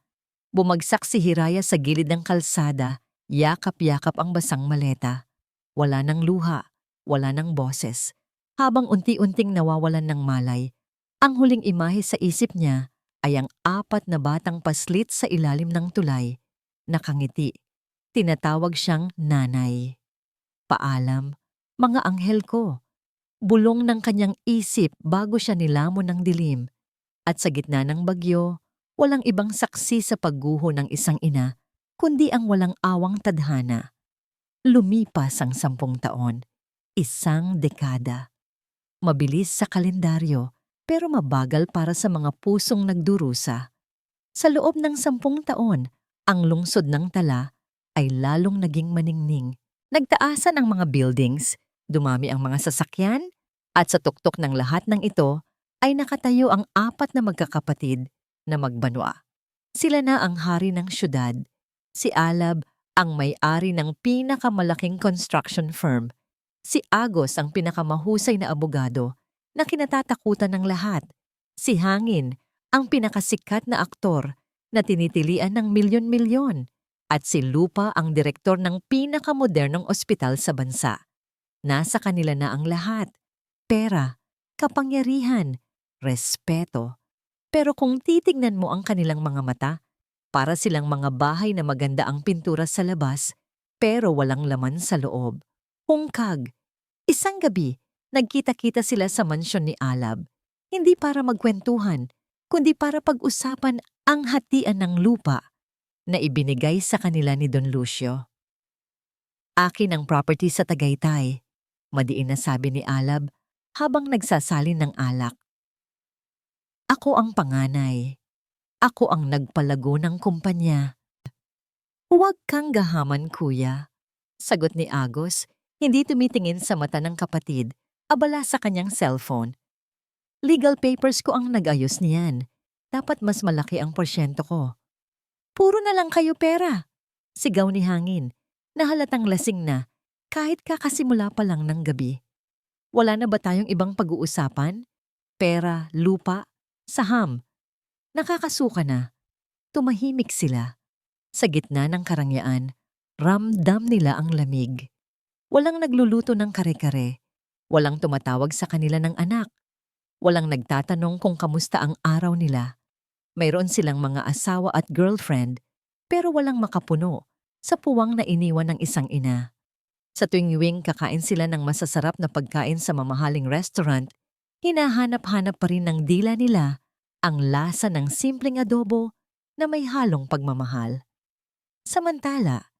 Bumagsak si Hiraya sa gilid ng kalsada, yakap-yakap ang basang maleta. Wala ng luha, wala ng boses. Habang unti-unting nawawalan ng malay, ang huling imahe sa isip niya ay ang 4 na batang paslit sa ilalim ng tulay. Nakangiti. Tinatawag siyang nanay. Paalam, mga anghel ko. Bulong ng kanyang isip bago siya nilamon ng dilim. At sa gitna ng bagyo, walang ibang saksi sa pagguho ng isang ina, kundi ang walang awang tadhana. Lumipas ang 10 taon, 1 dekada. Mabilis sa kalendaryo, pero mabagal para sa mga pusong nagdurusa. Sa loob ng 10 taon, ang lungsod ng Tala ay lalong naging maningning. Nagtaasan ang mga buildings, dumami ang mga sasakyan, at sa tuktok ng lahat ng ito ay nakatayo ang 4 na magkakapatid na magbanwa. Sila na ang hari ng syudad. Si Alab ang may-ari ng pinakamalaking construction firm. Si Agos ang pinakamahusay na abogado na kinatatakutan ng lahat. Si Hangin ang pinakasikat na aktor na tinitilian ng milyon-milyon. At si Lupa ang direktor ng pinakamodernong ospital sa bansa. Nasa kanila na ang lahat. Pera, kapangyarihan, respeto. Pero kung titignan mo ang kanilang mga mata, para silang mga bahay na maganda ang pintura sa labas, pero walang laman sa loob. Hungkag. Isang gabi, nagkita-kita sila sa mansyon ni Alab. Hindi para magkwentuhan, kundi para pag-usapan ang hatian ng lupa na ibinigay sa kanila ni Don Lucio. Akin ang property sa Tagaytay, madiin na sabi ni Alab habang nagsasalin ng alak. Ako ang panganay. Ako ang nagpalago ng kumpanya. Huwag kang gahaman, kuya. Sagot ni Agos, hindi tumitingin sa mata ng kapatid, abala sa kanyang cellphone. Legal papers ko ang nag-ayos niyan. Dapat mas malaki ang porsyento ko. Puro na lang kayo pera. Sigaw ni Hangin, na halatang lasing na kahit kakasimula pa lang ng gabi. Wala na ba tayong ibang pag-uusapan? Pera, lupa, saham. Nakakasuka na. Tumahimik sila. Sa gitna ng karangyaan, ramdam nila ang lamig. Walang nagluluto ng kare-kare. Walang tumatawag sa kanila ng anak. Walang nagtatanong kung kamusta ang araw nila. Mayroon silang mga asawa at girlfriend, pero walang makapuno sa puwang na iniwan ng isang ina. Sa tuwing kakain sila ng masasarap na pagkain sa mamahaling restaurant, hinahanap-hanap pa rin ng dila nila ang lasa ng simpleng adobo na may halong pagmamahal. Samantala,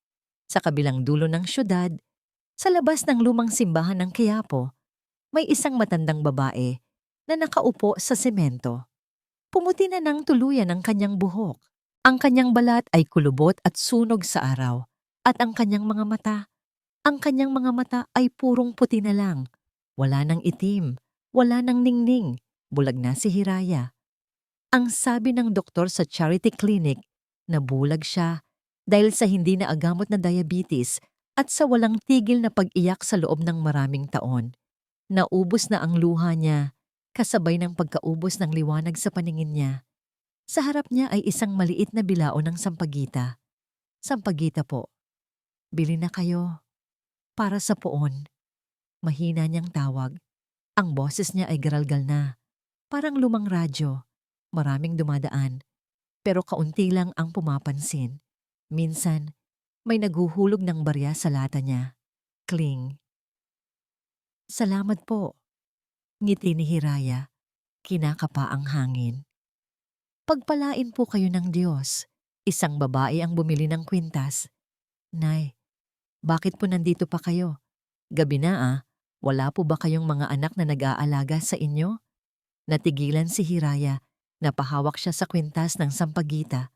sa kabilang dulo ng syudad, sa labas ng lumang simbahan ng Quiapo, may isang matandang babae na nakaupo sa semento. Pumuti na ng tuluyan ang kanyang buhok. Ang kanyang balat ay kulubot at sunog sa araw, at ang kanyang mga mata ay purong puti na lang. Wala nang itim, wala nang ningning, bulag na si Hiraya. Ang sabi ng doktor sa charity clinic na bulag siya dahil sa hindi naagamot na diabetes at sa walang tigil na pag-iyak sa loob ng maraming taon. Naubos na ang luha niya, kasabay ng pagkaubos ng liwanag sa paningin niya. Sa harap niya ay isang maliit na bilao ng sampagita. Sampagita po. Bili na kayo. Para sa poon. Mahina niyang tawag. Ang boses niya ay garalgal na. Parang lumang radyo. Maraming dumadaan. Pero kaunti lang ang pumapansin. Minsan, may naghuhulog ng barya sa lata niya. Kling. Salamat po. Ngiti ni Hiraya. Kinakapa ang hangin. Pagpalain po kayo ng Diyos. Isang babae ang bumili ng kwintas. Nay, bakit po nandito pa kayo? Gabi na ah. Wala po ba kayong mga anak na nag-aalaga sa inyo? Natigilan si Hiraya. Napahawak siya sa kwintas ng sampagita.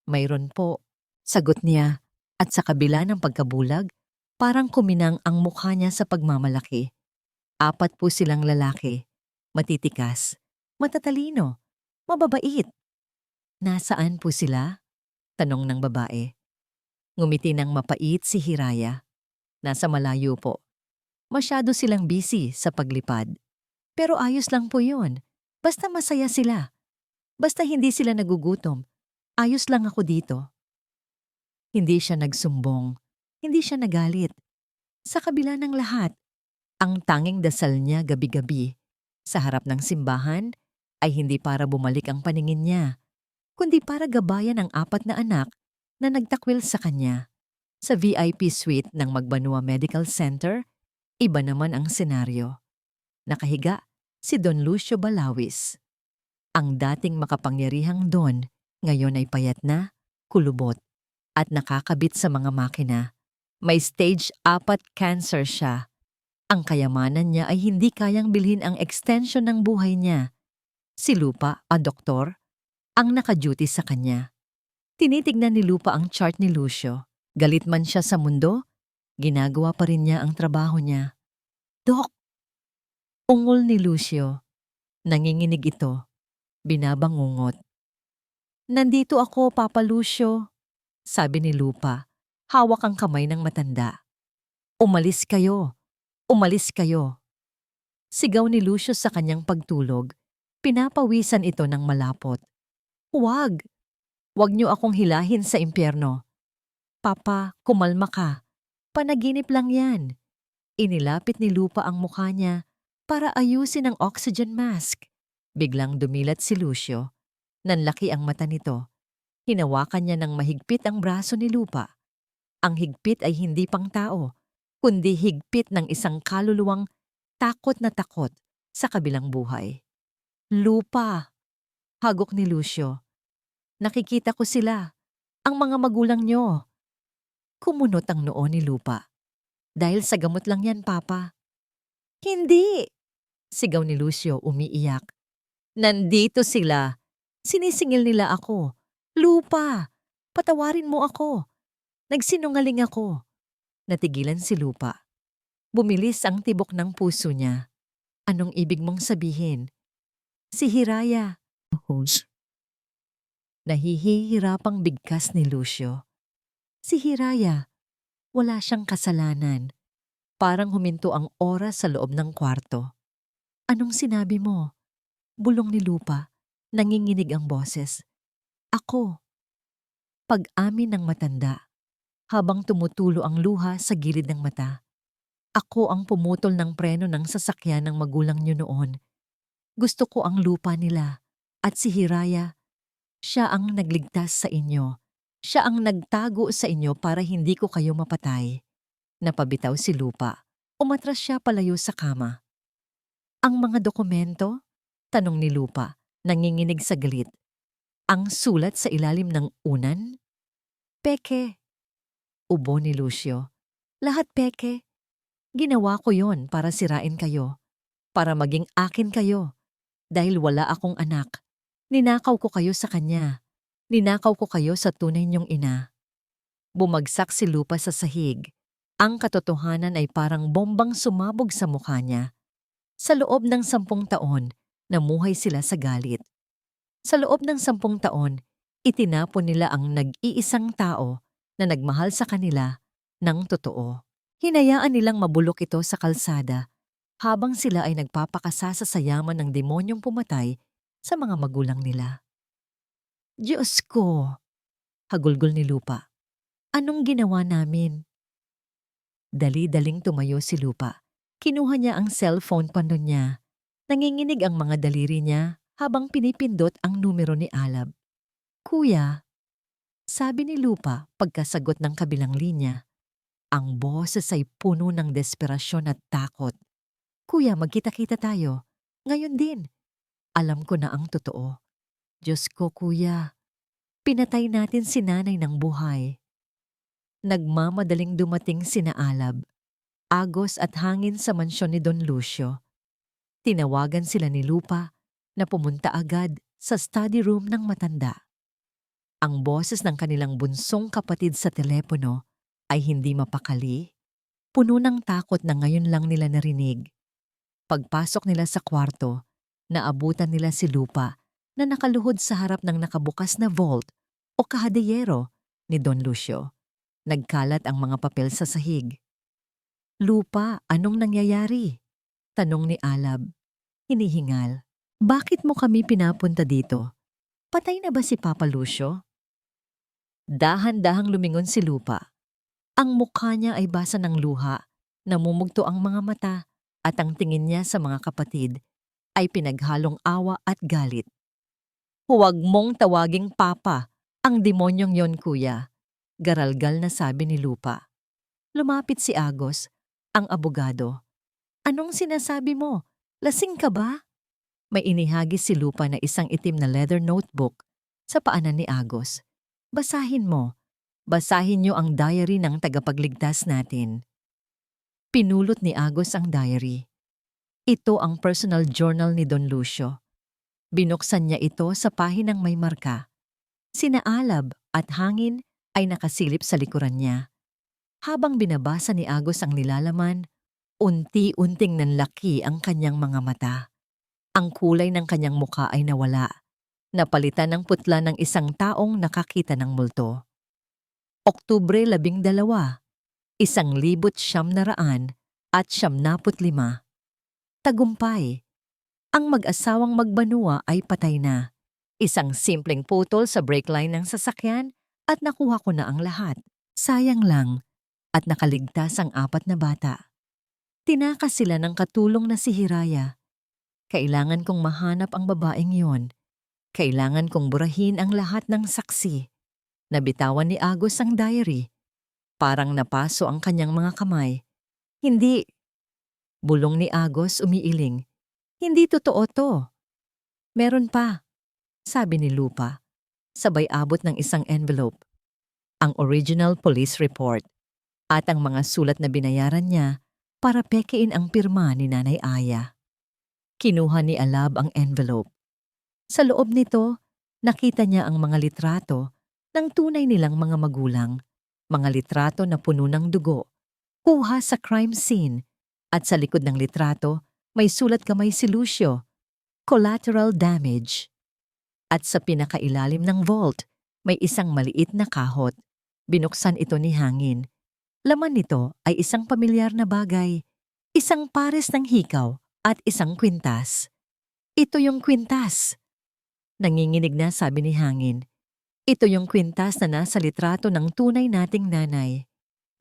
Mayroon po. Sagot niya. At sa kabila ng pagkabulag, parang kuminang ang mukha niya sa pagmamalaki. 4 po silang lalaki. Matitikas. Matatalino. Mababait. Nasaan po sila? Tanong ng babae. Ngumiti ng mapait si Hiraya. Nasa malayo po. Masyado silang busy sa paglipad. Pero ayos lang po yun. Basta masaya sila. Basta hindi sila nagugutom. Ayos lang ako dito. Hindi siya nagsumbong. Hindi siya nagalit. Sa kabila ng lahat, ang tanging dasal niya gabi-gabi sa harap ng simbahan ay hindi para bumalik ang paningin niya, kundi para gabayan ang 4 na anak na nagtakwil sa kanya. Sa VIP suite ng Magbanua Medical Center, iba naman ang senaryo. Nakahiga si Don Lucio Balawis. Ang dating makapangyarihang Don ngayon ay payat na, kulubot, at nakakabit sa mga makina. May stage 4 cancer siya. Ang kayamanan niya ay hindi kayang bilhin ang extension ng buhay niya. Si Lupa, doktor, ang naka-duty sa kanya. Tinitignan ni Lupa ang chart ni Lucio. Galit man siya sa mundo, ginagawa pa rin niya ang trabaho niya. Dok! Ungol ni Lucio. Nanginginig ito. Binabangungot. Nandito ako, Papa Lucio, sabi ni Lupa. Hawak ang kamay ng matanda. Umalis kayo. Umalis kayo. Sigaw ni Lucio sa kanyang pagtulog. Pinapawisan ito ng malapot. Huwag! Huwag niyo akong hilahin sa impyerno. Papa, kumalma ka. Panaginip lang yan. Inilapit ni Lupa ang mukha niya para ayusin ang oxygen mask. Biglang dumilat si Lucio. Nanlaki ang mata nito. Hinawakan niya ng mahigpit ang braso ni Lupa. Ang higpit ay hindi pang tao, kundi higpit ng isang kaluluwang takot na takot sa kabilang buhay. Lupa! Hagok ni Lucio. Nakikita ko sila, ang mga magulang niyo. Kumunot ang noo ni Lupa. Dahil sa gamot lang yan, Papa. Hindi! Sigaw ni Lucio umiiyak. Nandito sila. Sinisingil nila ako. Lupa! Patawarin mo ako. Nagsinungaling ako. Natigilan si Lupa. Bumilis ang tibok ng puso niya. Anong ibig mong sabihin? Si Hiraya. Nahihirapang bigkas ni Lucio. Si Hiraya. Wala siyang kasalanan. Parang huminto ang oras sa loob ng kwarto. Anong sinabi mo? Bulong ni Lupa. Nanginginig ang boses. Ako. Pag-amin ng matanda. Habang tumutulo ang luha sa gilid ng mata. Ako ang pumutol ng preno ng sasakyan ng magulang niyo noon. Gusto ko ang lupa nila. At si Hiraya, siya ang nagligtas sa inyo. Siya ang nagtago sa inyo para hindi ko kayo mapatay. Napabitaw si Lupa. Umatras siya palayo sa kama. Ang mga dokumento? Tanong ni Lupa, nanginginig sa galit. Ang sulat sa ilalim ng unan? Peke. Ubo ni Lucio. Lahat peke. Ginawa ko yon para sirain kayo. Para maging akin kayo. Dahil wala akong anak. Ninakaw ko kayo sa kanya. Ninakaw ko kayo sa tunay niyong ina. Bumagsak si Lupa sa sahig. Ang katotohanan ay parang bombang sumabog sa mukha niya. Sa loob ng 10 taon, namuhay sila sa galit. Sa loob ng 10 taon, itinapon nila ang nag-iisang tao na nagmahal sa kanila ng totoo. Hinayaan nilang mabulok ito sa kalsada habang sila ay nagpapakasa sa yaman ng demonyong pumatay sa mga magulang nila. Diyos ko! Hagulgol ni Lupa. Anong ginawa namin? Dali-daling tumayo si Lupa. Kinuha niya ang cellphone pando niya. Nanginginig ang mga daliri niya habang pinipindot ang numero ni Alab. Kuya, sabi ni Lupa pagkasagot ng kabilang linya. Ang boses ay puno ng desperasyon at takot. Kuya, magkita-kita tayo. Ngayon din. Alam ko na ang totoo. Diyos ko, kuya. Pinatay natin si nanay ng buhay. Nagmamadaling dumating sina Alab, Agos at Hangin sa mansyon ni Don Lucio. Tinawagan sila ni Lupa na pumunta agad sa study room ng matanda. Ang boses ng kanilang bunsong kapatid sa telepono ay hindi mapakali, puno ng takot na ngayon lang nila narinig. Pagpasok nila sa kwarto, naabutan nila si Lupa na nakaluhod sa harap ng nakabukas na vault o kahadiyero ni Don Lucio. Nagkalat ang mga papel sa sahig. Lupa, anong nangyayari? Tanong ni Alab. Hinihingal. Bakit mo kami pinapunta dito? Patay na ba si Papa Lucio? Dahan-dahang lumingon si Lupa. Ang mukha niya ay basa ng luha, namumugto ang mga mata at ang tingin niya sa mga kapatid ay pinaghalong awa at galit. Huwag mong tawaging Papa ang demonyong yon, kuya. Garalgal na sabi ni Lupa. Lumapit si Agos, ang abogado. Anong sinasabi mo? Lasing ka ba? May inihagis si Lupa na isang itim na leather notebook sa paanan ni Agos. Basahin mo. Basahin niyo ang diary ng tagapagligtas natin. Pinulot ni Agos ang diary. Ito ang personal journal ni Don Lucio. Binuksan niya ito sa pahinang may marka. Sina Alab at Hangin ay nakasilip sa likuran niya. Habang binabasa ni Agos ang nilalaman, unti-unting nanlaki ang kanyang mga mata. Ang kulay ng kanyang mukha ay nawala. Napalitan ng putla ng isang taong nakakita ng multo. Oktubre 12, 1995. Tagumpay. Ang mag-asawang Magbanua ay patay na. Isang simpleng putol sa brake line ng sasakyan at nakuha ko na ang lahat. Sayang lang at nakaligtas ang 4 na bata. Tinakas sila ng katulong na si Hiraya. Kailangan kong mahanap ang babaeng yon. Kailangan kong burahin ang lahat ng saksi. Nabitawan ni Agos ang diary. Parang napaso ang kanyang mga kamay. Hindi. Bulong ni Agos umiiling. Hindi totoo to. Meron pa, sabi ni Lupa. Sabay abot ng isang envelope. Ang original police report at ang mga sulat na binayaran niya para pekein ang pirma ni Nanay Aya. Kinuha ni Alab ang envelope. Sa loob nito, nakita niya ang mga litrato ng tunay nilang mga magulang, mga litrato na puno ng dugo, kuha sa crime scene, at sa likod ng litrato may sulat kamay si Lucio, collateral damage. At sa pinakailalim ng vault, may isang maliit na kahot. Binuksan ito ni Hangin. Laman nito ay isang pamilyar na bagay, isang pares ng hikaw at isang kwintas. Ito yung kwintas. Nanginginig na sabi ni Hangin. Ito yung kwintas na nasa litrato ng tunay nating nanay.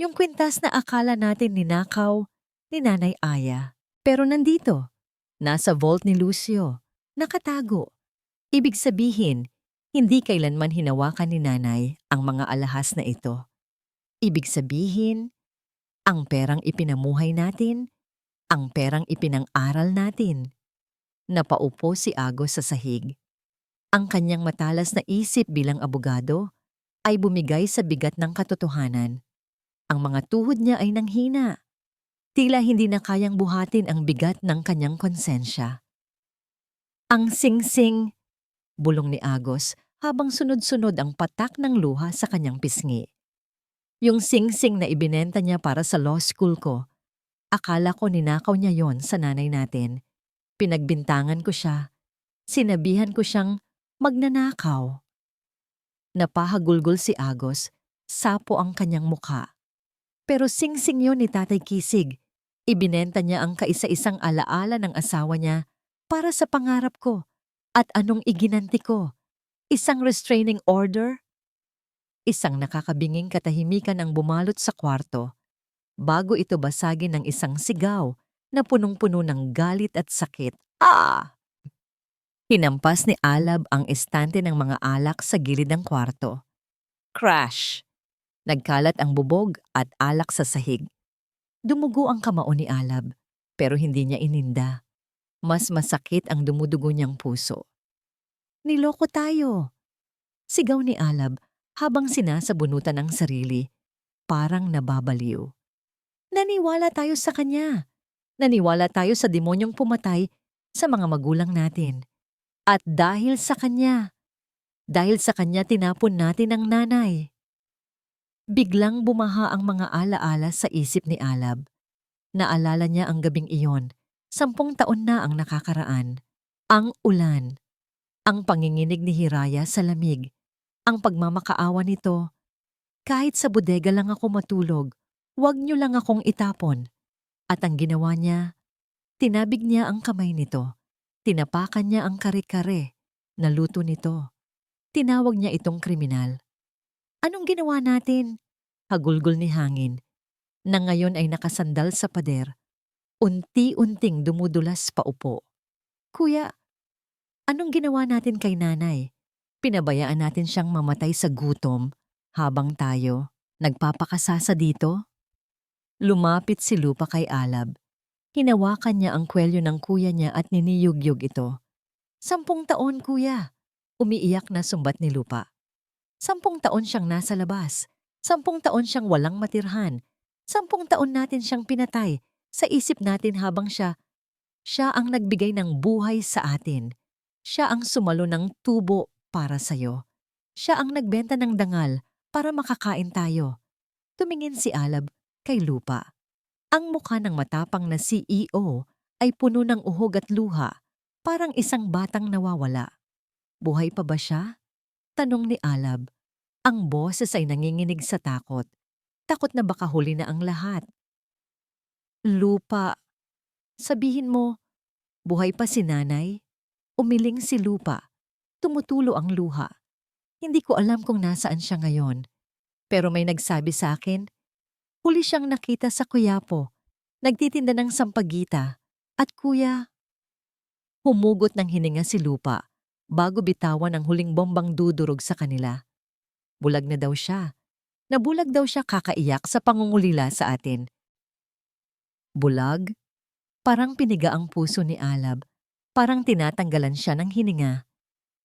Yung kwintas na akala natin ninakaw ni Nanay Aya. Pero nandito, nasa vault ni Lucio, nakatago. Ibig sabihin, Hindi kailanman hinawakan ni nanay ang mga alahas na ito. Ibig sabihin, ang perang ipinamuhay natin, ang perang ipinang-aral natin. Napaupo si Agos sa sahig. Ang kanyang matalas na isip bilang abogado ay bumigay sa bigat ng katotohanan. Ang mga tuhod niya ay nanghina. Tila hindi na kayang buhatin ang bigat ng kanyang konsensya. Ang sing-sing, bulong ni Agos habang sunod-sunod ang patak ng luha sa kanyang pisngi. Yung sing-sing na ibinenta niya para sa law school ko, akala ko ninakaw niya yon sa nanay natin. Pinagbintangan ko siya. Sinabihan ko siyang magnanakaw. Napahagulgol si Agos, sapo ang kanyang mukha. Pero sing-sing yon ni Tatay Kisig. Ibinenta niya ang kaisa-isang alaala ng asawa niya para sa pangarap ko. At anong iginanti ko? Isang restraining order? Isang nakakabinging katahimikan ang bumalot sa kwarto bago ito basagin ng isang sigaw na punong-puno ng galit at sakit. Ah! Hinampas ni Alab ang estante ng mga alak sa gilid ng kwarto. Crash! Nagkalat ang bubog at alak sa sahig. Dumugo ang kamao ni Alab, pero hindi niya ininda. Mas masakit ang dumudugo niyang puso. Niloko tayo! Sigaw ni Alab habang sinasabunutan ang sarili, parang nababaliw. Naniwala tayo sa kanya. Naniwala tayo sa demonyong pumatay sa mga magulang natin. At dahil sa kanya tinapon natin ang nanay. Biglang bumaha ang mga alaala sa isip ni Alab. Naalala niya ang gabing iyon, 10 taon na ang nakakaraan. Ang ulan, ang panginginig ni Hiraya sa lamig, ang pagmamakaawa nito. Kahit sa bodega lang ako matulog, huwag niyo lang akong itapon. At ang ginawa niya, tinabig niya ang kamay nito. Tinapakan niya ang kare-kare, naluto nito. Tinawag niya itong kriminal. Anong ginawa natin? Hagulgol ni Hangin, na ngayon ay nakasandal sa pader. Unti-unting dumudulas paupo. Kuya, anong ginawa natin kay nanay? Pinabayaan natin siyang mamatay sa gutom habang tayo nagpapakasasa dito? Lumapit si Lupa kay Alab. Hinawakan niya ang kwelyo ng kuya niya at niniyugyug ito. 10 taon, kuya. Umiiyak na sumbat ni Lupa. 10 taon siyang nasa labas. 10 taon siyang walang matirhan. 10 taon natin siyang pinatay sa isip natin habang siya ang nagbigay ng buhay sa atin. Siya ang sumalo ng tubo para sa'yo. Siya ang nagbenta ng dangal para makakain tayo. Tumingin si Alab kay Lupa. Ang mukha ng matapang na CEO ay puno ng uhog at luha, parang isang batang nawawala. Buhay pa ba siya? Tanong ni Alab. Ang boses ay nanginginig sa takot. Takot na baka huli na ang lahat. Lupa. Sabihin mo, buhay pa si nanay? Umiling si Lupa. Tumutulo ang luha. Hindi ko alam kung nasaan siya ngayon. Pero may nagsabi sa akin, huli siyang nakita sa Quiapo. Nagtitinda ng sampagita. At kuya, humugot ng hininga si Lupa bago bitawan ang huling bombang dudurog sa kanila. Bulag na daw siya. Nabulag daw siya kakaiyak sa pangungulila sa atin. Bulag? Parang piniga ang puso ni Alab. Parang tinatanggalan siya ng hininga.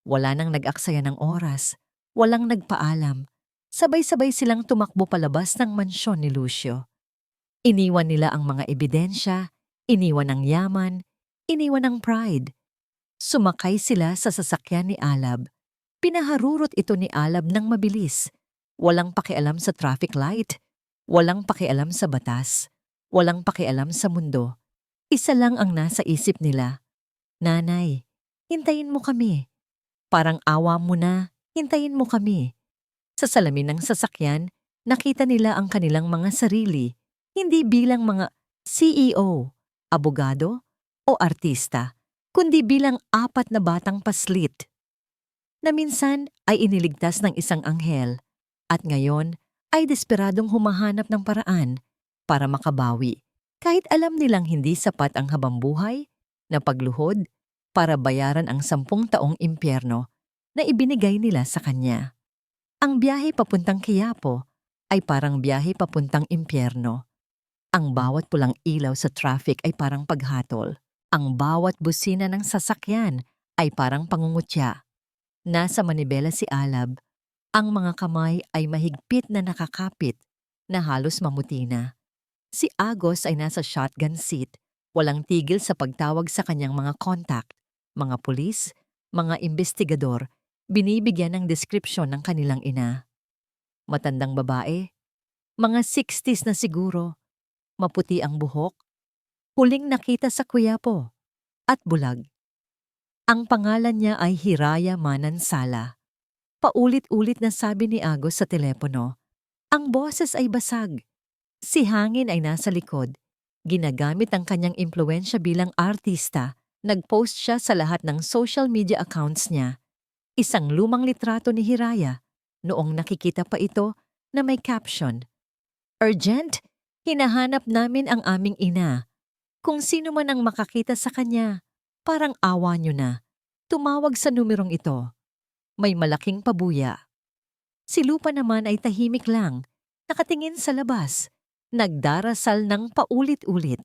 Wala nang nag-aksaya ng oras. Walang nagpaalam. Sabay-sabay silang tumakbo palabas ng mansyon ni Lucio. Iniwan nila ang mga ebidensya, iniwan ang yaman, iniwan ang pride. Sumakay sila sa sasakyan ni Alab. Pinaharurot ito ni Alab ng mabilis. Walang pakialam sa traffic light. Walang pakialam sa batas. Walang pakialam sa mundo. Isa lang ang nasa isip nila. Nanay, hintayin mo kami. Parang awa mo na, hintayin mo kami. Sa salamin ng sasakyan, nakita nila ang kanilang mga sarili, hindi bilang mga CEO, abogado, o artista, kundi bilang 4 na batang paslit. Na minsan ay iniligtas ng isang anghel, at ngayon ay desperadong humahanap ng paraan para makabawi, kahit alam nilang hindi sapat ang habambuhay na pagluhod para bayaran ang 10 taong impyerno na ibinigay nila sa kanya. Ang biyahe papuntang Quiapo ay parang biyahe papuntang impyerno. Ang bawat pulang ilaw sa traffic ay parang paghatol. Ang bawat busina ng sasakyan ay parang pangungutya. Nasa manibela si Alab. Ang mga kamay ay mahigpit na nakakapit na halos mamuti na. Si Agos ay nasa shotgun seat, walang tigil sa pagtawag sa kanyang mga contact, mga pulis, mga investigador, binibigyan ng deskripsyon ng kanilang ina. Matandang babae, mga 60s na siguro, maputi ang buhok, huling nakita sa Quiapo, at bulag. Ang pangalan niya ay Hiraya Manansala. Paulit-ulit na sabi ni Agos sa telepono. Ang boses ay basag. Si Hangin ay nasa likod. Ginagamit ang kanyang impluwensya bilang artista. Nag-post siya sa lahat ng social media accounts niya. Isang lumang litrato ni Hiraya. Noong nakikita pa ito na may caption. Urgent, hinahanap namin ang aming ina. Kung sino man ang makakita sa kanya, parang awa niyo na. Tumawag sa numerong ito. May malaking pabuya. Si Lupa naman ay tahimik lang, nakatingin sa labas, nagdarasal ng paulit-ulit.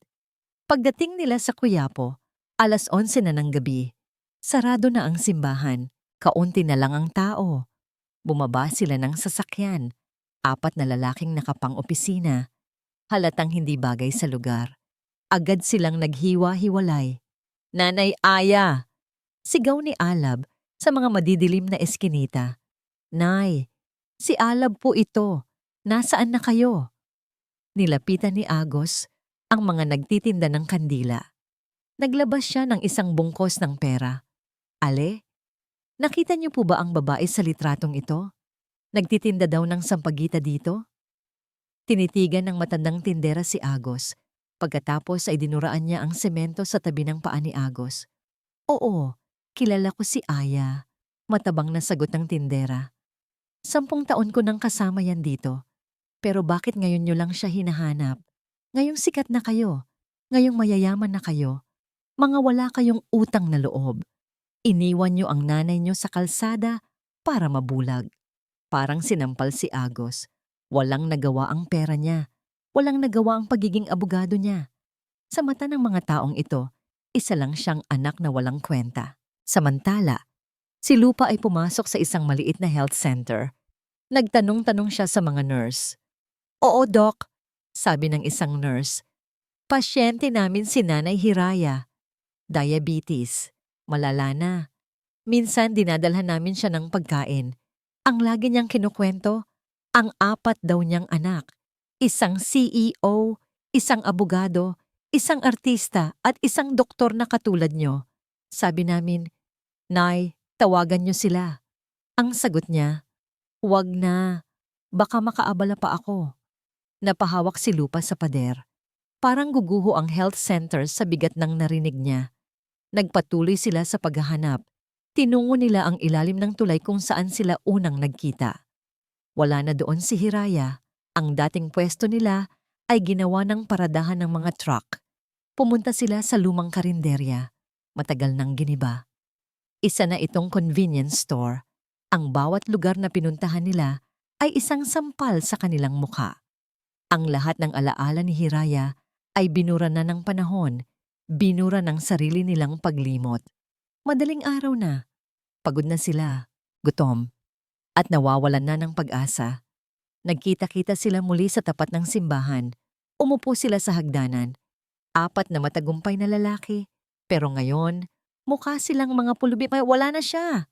Pagdating nila sa Quiapo, 11:00 na ng gabi. Sarado na ang simbahan, kaunti na lang ang tao. Bumaba sila ng sasakyan, 4 na lalaking nakapang-opisina. Halatang hindi bagay sa lugar. Agad silang naghiwa-hiwalay. Nanay Aya! Sigaw ni Alab sa mga madidilim na eskinita. Nay, si Alab po ito. Nasaan na kayo? Nilapitan ni Agos ang mga nagtitinda ng kandila. Naglabas siya ng isang bungkos ng pera. Ale, nakita niyo po ba ang babae sa litratong ito? Nagtitinda daw ng sampagita dito? Tinitigan ng matandang tindera si Agos. Pagkatapos ay dinuraan niya ang semento sa tabi ng paa ni Agos. Oo, kilala ko si Aya. Matabang na sagot ng tindera. 10 taon ko nang kasama yan dito. Pero bakit ngayon nyo lang siya hinahanap? Ngayong sikat na kayo. Ngayong mayayaman na kayo. Mga wala kayong utang na loob. Iniwan nyo ang nanay nyo sa kalsada para mabulag. Parang sinampal si Agos. Walang nagawa ang pera niya. Walang nagawa ang pagiging abogado niya. Sa mata ng mga taong ito, isa lang siyang anak na walang kwenta. Samantala, si Lupa ay pumasok sa isang maliit na health center. Nagtanong-tanong siya sa mga nurse. Oo, Doc, sabi ng isang nurse. Pasyente namin si Nanay Hiraya. Diabetes. Malala na. Minsan dinadalhan namin siya ng pagkain. Ang lagi niyang kinukwento, ang 4 daw niyang anak. Isang CEO, isang abogado, isang artista at isang doktor na katulad niyo. Sabi namin, Nay, tawagan niyo sila. Ang sagot niya, Huwag na. Baka makaabala pa ako. Napahawak si Lupa sa pader. Parang guguho ang health center sa bigat ng narinig niya. Nagpatuloy sila sa paghahanap. Tinungo nila ang ilalim ng tulay kung saan sila unang nagkita. Wala na doon si Hiraya. Ang dating pwesto nila ay ginawa ng paradahan ng mga truck. Pumunta sila sa lumang karinderya. Matagal nang giniba. Isa na itong convenience store. Ang bawat lugar na pinuntahan nila ay isang sampal sa kanilang mukha. Ang lahat ng alaala ni Hiraya ay binura na ng panahon, binura ng sarili nilang paglimot. Madaling araw na, pagod na sila, gutom, at nawawalan na ng pag-asa. Nagkita-kita sila muli sa tapat ng simbahan. Umupo sila sa hagdanan. 4 na matagumpay na lalaki, pero ngayon, mukha silang mga pulubi. Wala na siya.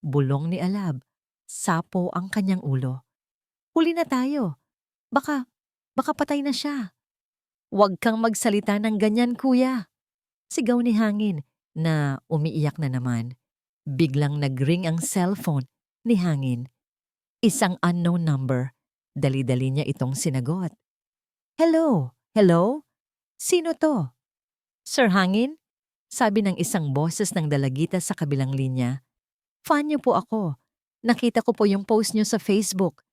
Bulong ni Alab. Sapo ang kanyang ulo. Huli na tayo. Baka patay na siya. Huwag kang magsalita ng ganyan, kuya. Sigaw ni Hangin na umiiyak na naman. Biglang nag-ring ang cellphone ni Hangin. Isang unknown number. Dali-dali niya itong sinagot. Hello? Hello? Sino to? Sir Hangin? Sabi ng isang boses ng dalagita sa kabilang linya. Fan niyo po ako. Nakita ko po yung post niyo sa Facebook.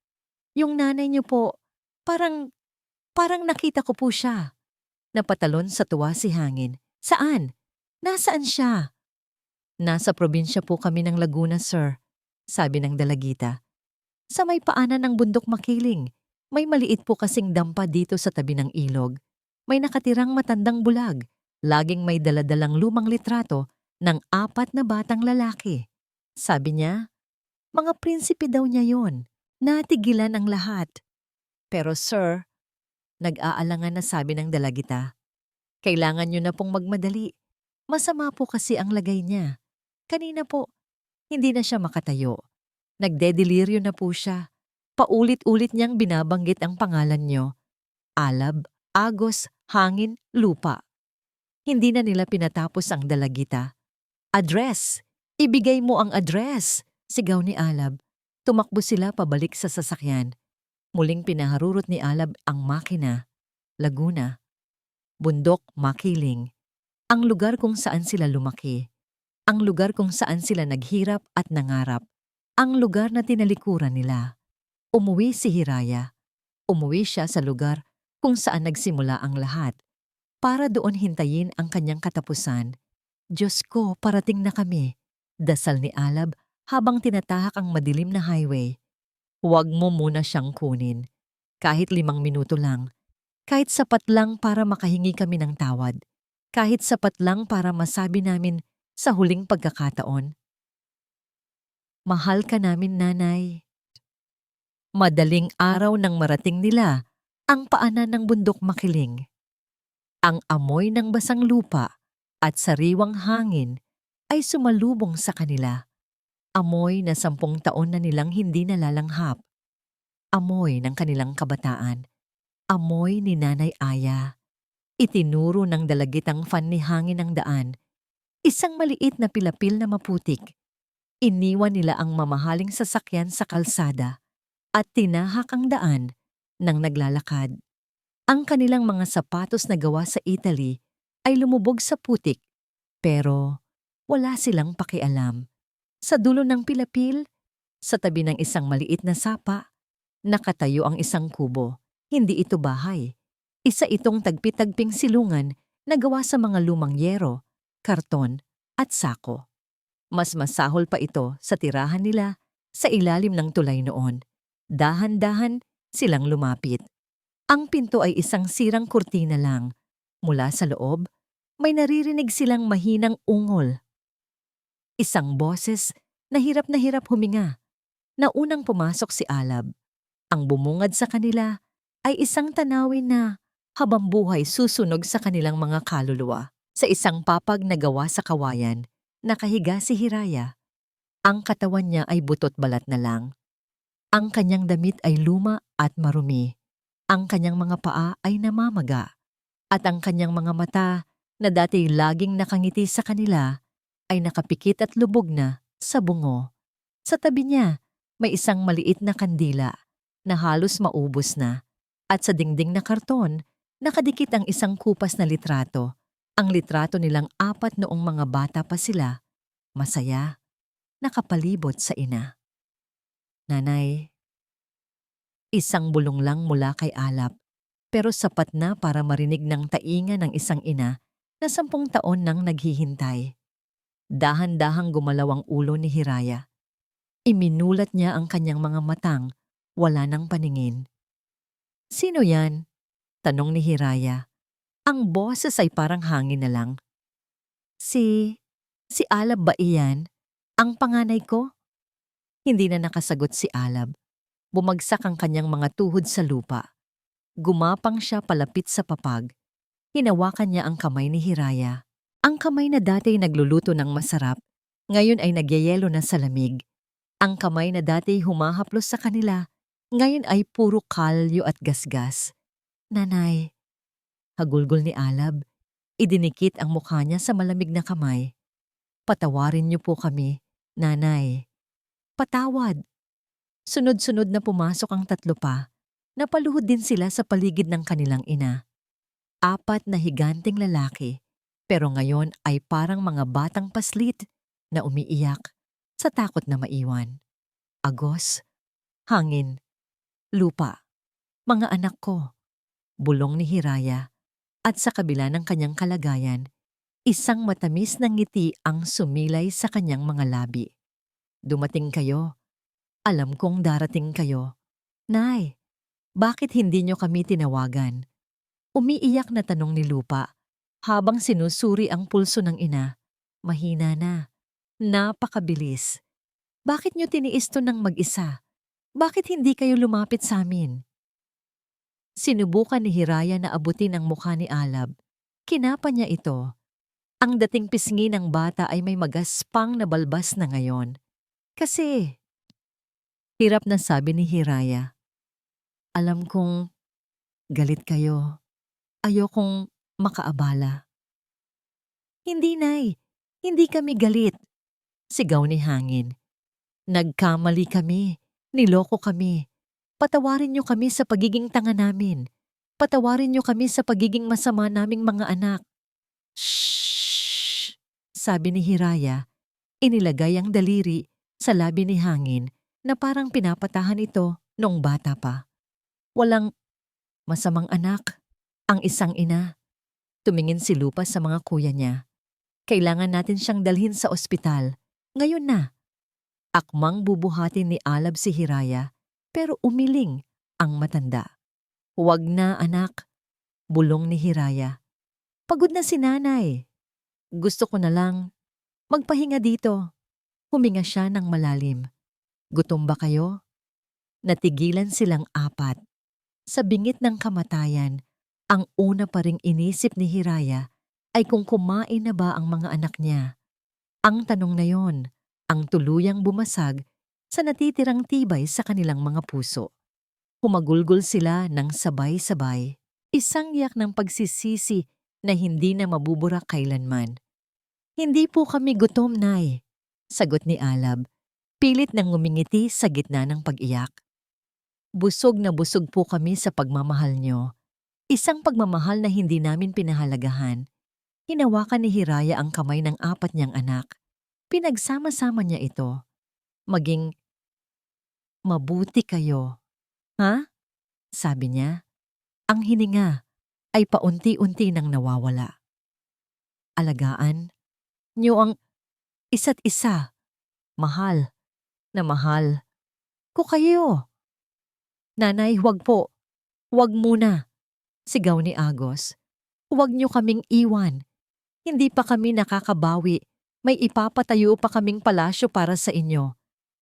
Yung nanay niyo po, parang nakita ko po siya. Napatalon sa tuwa si Hangin. Saan? Nasaan siya? Nasa probinsya po kami ng Laguna, sir. sabi ng dalagita. Sa may paanan ng bundok makiling, may maliit po kasing dampa dito sa tabi ng ilog. May nakatirang matandang bulag. Laging may daladalang lumang litrato ng 4 na batang lalaki. Sabi niya, mga prinsipe daw niya yon. Natigilan ang lahat. Pero sir, nag-aalangan na sabi ng dalagita, kailangan niyo na pong magmadali. Masama po kasi ang lagay niya. Kanina po, hindi na siya makatayo. Nagdedeliryo na po siya. Paulit-ulit niyang binabanggit ang pangalan niyo. Alab, agos, hangin, lupa. Hindi na nila pinatapos ang dalagita. Address! Ibigay mo ang address! Sigaw ni Alab. Tumakbo sila pabalik sa sasakyan. Muling pinaharurot ni Alab ang makina. Laguna. Bundok, Makiling. Ang lugar kung saan sila lumaki. Ang lugar kung saan sila naghirap at nangarap. Ang lugar na tinalikuran nila. Umuwi si Hiraya. Umuwi siya sa lugar kung saan nagsimula ang lahat. Para doon hintayin ang kanyang katapusan. Diyos ko, parating na kami. Dasal ni Alab habang tinatahak ang madilim na highway. Huwag mo muna siyang kunin. Kahit 5 minuto lang. Kahit sapat lang para makahingi kami ng tawad. Kahit sapat lang para masabi namin sa huling pagkakataon. Mahal ka namin, nanay. Madaling araw nang marating nila ang paanan ng bundok makiling. Ang amoy ng basang lupa at sariwang hangin ay sumalubong sa kanila. Amoy na 10 taon na nilang hindi nalalanghap. Amoy ng kanilang kabataan. Amoy ni Nanay Aya. Itinuro ng dalagitang fan ni hangin ang daan. Isang maliit na pilapil na maputik. Iniwan nila ang mamahaling sasakyan sa kalsada at tinahak ang daan ng naglalakad. Ang kanilang mga sapatos na gawa sa Italy ay lumubog sa putik, pero wala silang pakialam. Sa dulo ng pilapil, sa tabi ng isang maliit na sapa, nakatayo ang isang kubo. Hindi ito bahay. Isa itong tagpi-tagping silungan na gawa sa mga lumang yero, karton at sako. Mas masahol pa ito sa tirahan nila sa ilalim ng tulay noon. Dahan-dahan silang lumapit. Ang pinto ay isang sirang kurtina lang. Mula sa loob, may naririnig silang mahinang ungol. Isang boses na hirap huminga. Naunang pumasok si Alab. Ang bumungad sa kanila ay isang tanawin na habang buhay susunog sa kanilang mga kaluluwa. Sa isang papag na gawa sa kawayan, nakahiga si Hiraya. Ang katawan niya ay butot balat na lang. Ang kanyang damit ay luma at marumi. Ang kanyang mga paa ay namamaga. At ang kanyang mga mata na dati laging nakangiti sa kanila ay nakapikit at lubog na sa bungo. Sa tabi niya, may isang maliit na kandila na halos maubos na. At sa dingding na karton, nakadikit ang isang kupas na litrato. Ang litrato nilang 4 noong mga bata pa sila. Masaya, nakapalibot sa ina. Nanay, isang bulong lang mula kay Alap, pero sapat na para marinig ng tainga ng isang ina na 10 taon nang naghihintay. Dahan-dahang gumalaw ang ulo ni Hiraya. Iminulat niya ang kanyang mga matang, wala nang paningin. Sino yan? Tanong ni Hiraya. Ang boses ay parang hangin na lang. Si Alab ba iyan? Ang panganay ko? Hindi na nakasagot si Alab. Bumagsak ang kanyang mga tuhod sa lupa. Gumapang siya palapit sa papag. Hinawakan niya ang kamay ni Hiraya. Ang kamay na dati nagluluto ng masarap, ngayon ay nagyayelo na sa lamig. Ang kamay na dati humahaplos sa kanila, ngayon ay puro kalyo at gasgas. Nanay, hagulgol ni Alab. Idinikit ang mukha niya sa malamig na kamay. Patawarin niyo po kami, nanay. Patawad. Sunod-sunod na pumasok ang 3 pa. Napaluhod din sila sa paligid ng kanilang ina. 4 na higanting lalaki, pero ngayon ay parang mga batang paslit na umiiyak sa takot na maiwan. Agos, hangin, lupa, mga anak ko, bulong ni Hiraya. At sa kabila ng kanyang kalagayan, isang matamis na ngiti ang sumilay sa kanyang mga labi. Dumating kayo. Alam kong darating kayo. Nay, bakit hindi niyo kami tinawagan? Umiiyak na tanong ni Lupa habang sinusuri ang pulso ng ina. Mahina na. Napakabilis. Bakit niyo tiniis to ng mag-isa? Bakit hindi kayo lumapit sa amin? Sinubukan ni Hiraya na abutin ang mukha ni Alab. Kinapa niya ito. Ang dating pisngi ng bata ay may magaspang na balbas na ngayon. Kasi, hirap na sabi ni Hiraya. Alam kong galit kayo. Ayokong makaabala. Hindi, Nay. Hindi kami galit. Sigaw ni Hangin. Nagkamali kami. Niloko kami. Patawarin niyo kami sa pagiging tanga namin. Patawarin niyo kami sa pagiging masama naming mga anak. Shhh! Sabi ni Hiraya, inilagay ang daliri sa labi ni Hangin na parang pinapatahan ito noong bata pa. Walang masamang anak, ang isang ina. Tumingin si Lupa sa mga kuya niya. Kailangan natin siyang dalhin sa ospital. Ngayon na. Akmang bubuhatin ni Alab si Hiraya pero umiling ang matanda. Huwag na anak, bulong ni Hiraya. Pagod na si nanay. Gusto ko na lang magpahinga dito. Huminga siya ng malalim. Gutom ba kayo? Natigilan silang apat. Sa bingit ng kamatayan, ang una pa ring inisip ni Hiraya ay kung kumain na ba ang mga anak niya. Ang tanong na yon, ang tuluyang bumasag sa natitirang tibay sa kanilang mga puso. Humagulgol sila ng sabay-sabay, isang yak ng pagsisisi na hindi na mabubura kailanman. Hindi po kami gutom, Nay, sagot ni Alab, pilit nang ngumingiti sa gitna ng pag-iyak. Busog na busog po kami sa pagmamahal niyo. Isang pagmamahal na hindi namin pinahalagahan. Hinawakan ni Hiraya ang kamay ng apat niyang anak. Pinagsama-sama niya ito. Maging mabuti kayo. Ha? Sabi niya. Ang hininga ay paunti-unti nang nawawala. Alagaan niyo ang isa't isa. Mahal na mahal ko kayo. Nanay, huwag po. Huwag muna. Sigaw ni Agos. Huwag niyo kaming iwan. Hindi pa kami nakakabawi. May ipapatayo pa kaming palasyo para sa inyo.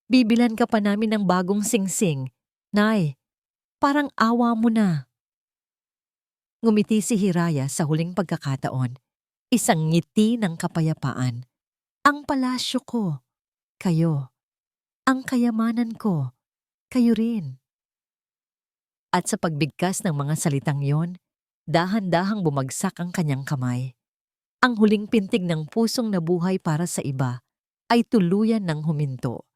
Bibilan ka pa namin ng bagong singsing. Nay, parang awa mo na. Ngumiti si Hiraya sa huling pagkakataon. Isang ngiti ng kapayapaan. Ang palasyo ko, kayo. Ang kayamanan ko, kayo rin. At sa pagbigkas ng mga salitang yon, dahan-dahang bumagsak ang kanyang kamay. Ang huling pintig ng pusong nabuhay para sa iba ay tuluyan ng huminto.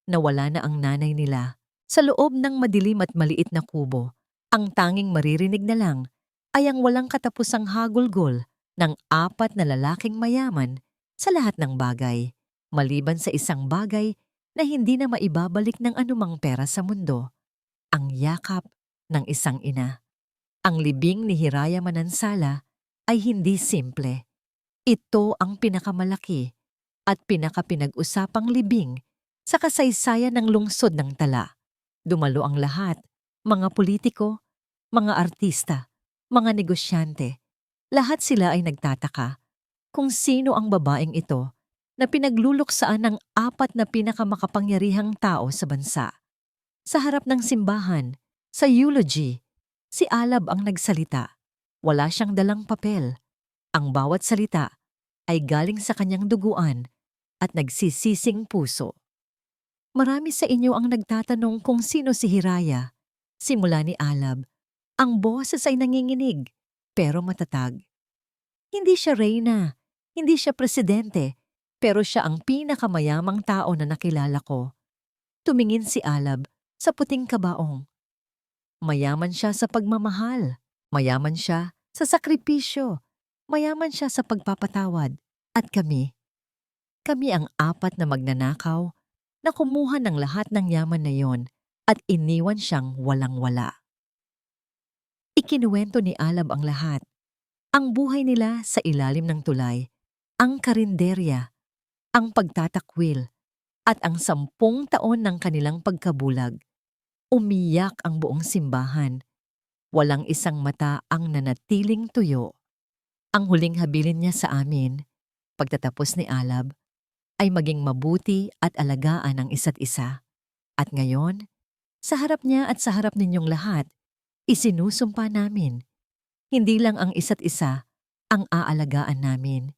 Nawala na ang nanay nila. Sa loob ng madilim at maliit na kubo, ang tanging maririnig na lang ay ang walang katapusang hagulgol ng apat na lalaking mayaman sa lahat ng bagay, maliban sa isang bagay na hindi na maibabalik ng anumang pera sa mundo, ang yakap ng isang ina. Ang libing ni Hiraya Manansala ay hindi simple. Ito ang pinakamalaki at pinakapinag-usapang libing sa kasaysayan ng lungsod ng Tala. Dumalo ang lahat, mga politiko, mga artista, mga negosyante. Lahat sila ay nagtataka kung sino ang babaeng ito na pinagluluksaan ng apat na pinakamakapangyarihang tao sa bansa. Sa harap ng simbahan, sa eulogy, si Alab ang nagsalita. Wala siyang dalang papel. Ang bawat salita ay galing sa kanyang duguan at nagsisising puso. Marami sa inyo ang nagtatanong kung sino si Hiraya. Simula ni Alab, ang boses ay nanginginig, pero matatag. Hindi siya reyna, hindi siya presidente, pero siya ang pinakamayamang tao na nakilala ko. Tumingin si Alab sa puting kabaong. Mayaman siya sa pagmamahal, mayaman siya sa sakripisyo, mayaman siya sa pagpapatawad. At kami ang apat na magnanakaw na kumuha ng lahat ng yaman na yon at iniwan siyang walang-wala. Ikinuwento ni Alab ang lahat. Ang buhay nila sa ilalim ng tulay, ang karinderya, ang pagtatakwil, At ang 10 taon ng kanilang pagkabulag, umiyak ang buong simbahan. Walang isang mata ang nanatiling tuyo. Ang huling habilin niya sa amin, pagtatapos ni Alab, ay maging mabuti at alagaan ang isa't isa. At ngayon, sa harap niya at sa harap ninyong lahat, isinusumpa namin, hindi lang ang isa't isa ang aalagaan namin,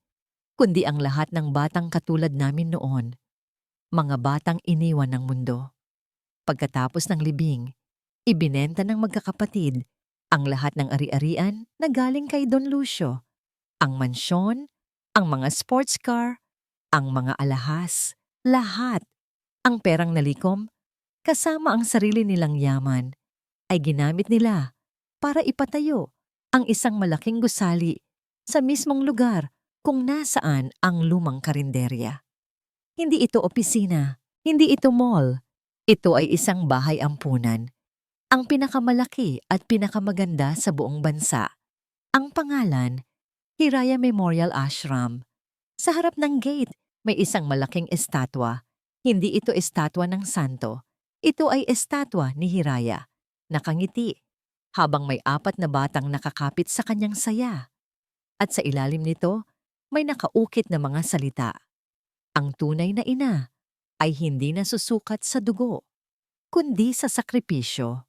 kundi ang lahat ng batang katulad namin noon, mga batang iniwan ng mundo. Pagkatapos ng libing, ibinenta ng magkakapatid ang lahat ng ari-arian na galing kay Don Lucio, ang mansyon, ang mga sports car, ang mga alahas, lahat. Ang perang nalikom, kasama ang sarili nilang yaman, ay ginamit nila para ipatayo ang isang malaking gusali sa mismong lugar kung nasaan ang lumang karinderya. Hindi ito opisina, hindi ito mall. Ito ay isang bahay ampunan, ang pinakamalaki at pinakamaganda sa buong bansa. Ang pangalan, Hiraya Memorial Ashram. Sa harap ng gate, may isang malaking estatwa. Hindi ito estatwa ng santo. Ito ay estatwa ni Hiraya, nakangiti, habang may 4 na batang nakakapit sa kanyang saya. At sa ilalim nito, may nakaukit na mga salita. Ang tunay na ina ay hindi nasusukat sa dugo, kundi sa sakripisyo.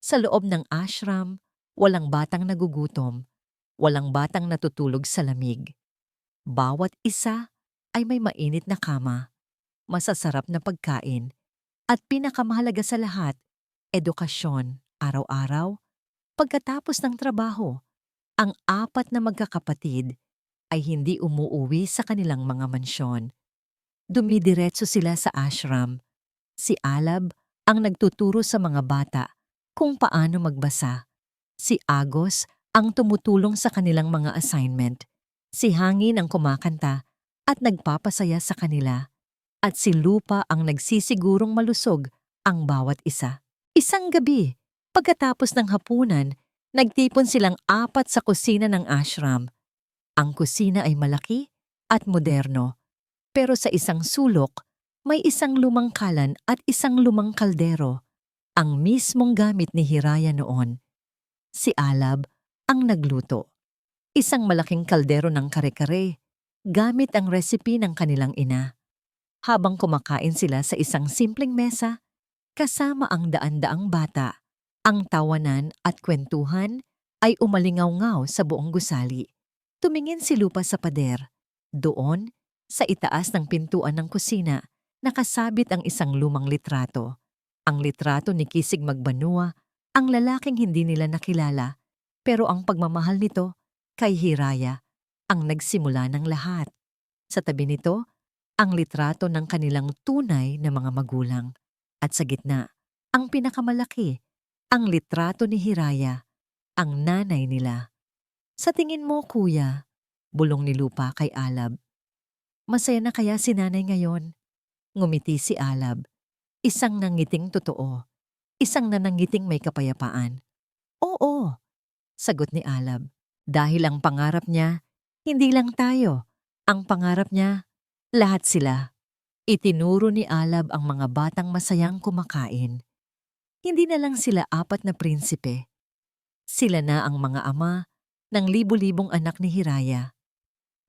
Sa loob ng ashram, walang batang nagugutom, walang batang natutulog sa lamig. Bawat isa ay may mainit na kama, masasarap na pagkain, at pinakamahalaga sa lahat, edukasyon, araw-araw. Pagkatapos ng trabaho, ang 4 na magkakapatid ay hindi umuuwi sa kanilang mga mansyon. Dumidiretso sila sa ashram. Si Alab ang nagtuturo sa mga bata kung paano magbasa. Si Agos ang tumutulong sa kanilang mga assignment. Si Hangin ang kumakanta at nagpapasaya sa kanila. At si Lupa ang nagsisigurong malusog ang bawat isa. Isang gabi, pagkatapos ng hapunan, nagtipon silang 4 sa kusina ng ashram. Ang kusina ay malaki at moderno, pero sa isang sulok, may isang lumang kalan at isang lumang kaldero, ang mismong gamit ni Hiraya noon. Si Alab ang nagluto. Isang malaking kaldero ng kare-kare, gamit ang recipe ng kanilang ina. Habang kumakain sila sa isang simpleng mesa, kasama ang daan-daang bata, ang tawanan at kwentuhan ay umalingaw-ngaw sa buong gusali. Tumingin si Lupa sa pader. Doon, sa itaas ng pintuan ng kusina, nakasabit ang isang lumang litrato. Ang litrato ni Kisig Magbanua, ang lalaking hindi nila nakilala, pero ang pagmamahal nito kay Hiraya ang nagsimula ng lahat. Sa tabi nito, ang litrato ng kanilang tunay na mga magulang. At sa gitna, ang pinakamalaki, ang litrato ni Hiraya, ang nanay nila. Sa tingin mo, kuya, bulong ni Lupa kay Alab. Masaya na kaya si nanay ngayon? Ngumiti si Alab. Isang nangiting totoo. Isang nanangiting may kapayapaan. Oo, sagot ni Alab. Dahil ang pangarap niya, hindi lang tayo. Ang pangarap niya, lahat sila. Itinuro ni Alab ang mga batang masayang kumakain. Hindi na lang sila 4 na prinsipe. Sila na ang mga ama ng libu-libong anak ni Hiraya.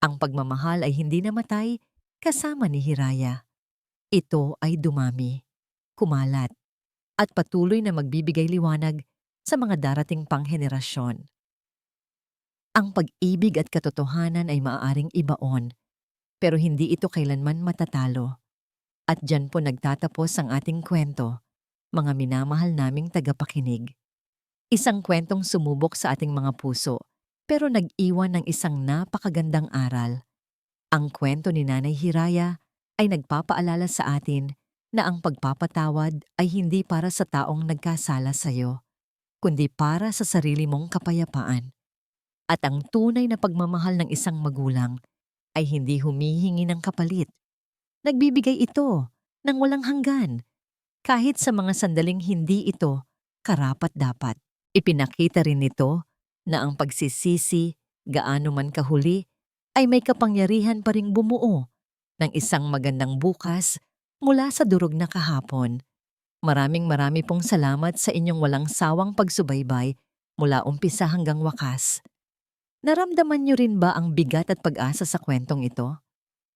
Ang pagmamahal ay hindi namatay kasama ni Hiraya. Ito ay dumami, kumalat, at patuloy na magbibigay liwanag sa mga darating pang henerasyon. Ang pag-ibig at katotohanan ay maaaring ibaon, pero hindi ito kailanman matatalo. At diyan po nagtatapos ang ating kwento, mga minamahal naming tagapakinig. Isang kwentong sumubok sa ating mga puso, pero nag-iwan ng isang napakagandang aral. Ang kwento ni Nanay Hiraya ay nagpapaalala sa atin na ang pagpapatawad ay hindi para sa taong nagkasala sa iyo, kundi para sa sarili mong kapayapaan. At ang tunay na pagmamahal ng isang magulang ay hindi humihingi ng kapalit. Nagbibigay ito ng walang hanggan, kahit sa mga sandaling hindi ito karapat-dapat. Ipinakita rin nito na ang pagsisisi, gaano man kahuli, ay may kapangyarihan pa ring bumuo ng isang magandang bukas mula sa durog na kahapon. Marami pong salamat sa inyong walang sawang pagsubaybay mula umpisa hanggang wakas. Naramdaman niyo rin ba ang bigat at pag-asa sa kwentong ito?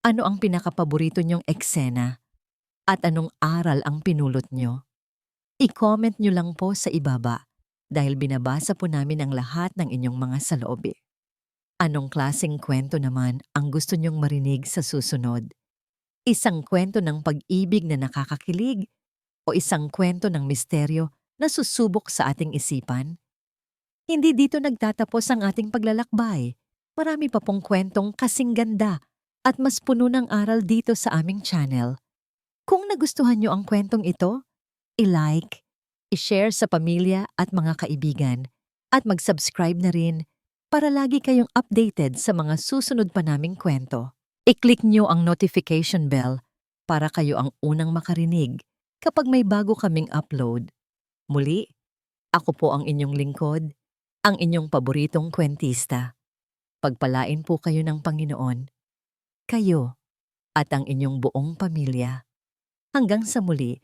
Ano ang pinakapaborito niyong eksena? At anong aral ang pinulot niyo? I-comment niyo lang po sa ibaba dahil binabasa po namin ang lahat ng inyong mga saloobin. Anong klaseng kwento naman ang gusto niyong marinig sa susunod? Isang kwento ng pag-ibig na nakakakilig o isang kwento ng misteryo na susubok sa ating isipan? Hindi dito nagtatapos ang ating paglalakbay. Marami pa pong kwentong kasing ganda at mas puno ng aral dito sa aming channel. Kung nagustuhan niyo ang kwentong ito, i-like, i-share sa pamilya at mga kaibigan, at mag-subscribe na rin para lagi kayong updated sa mga susunod pa naming kwento. I-click niyo ang notification bell para kayo ang unang makarinig kapag may bago kaming upload. Muli, ako po ang inyong lingkod, ang inyong paboritong kwentista. Pagpalain po kayo ng Panginoon, kayo at ang inyong buong pamilya. Hanggang sa muli,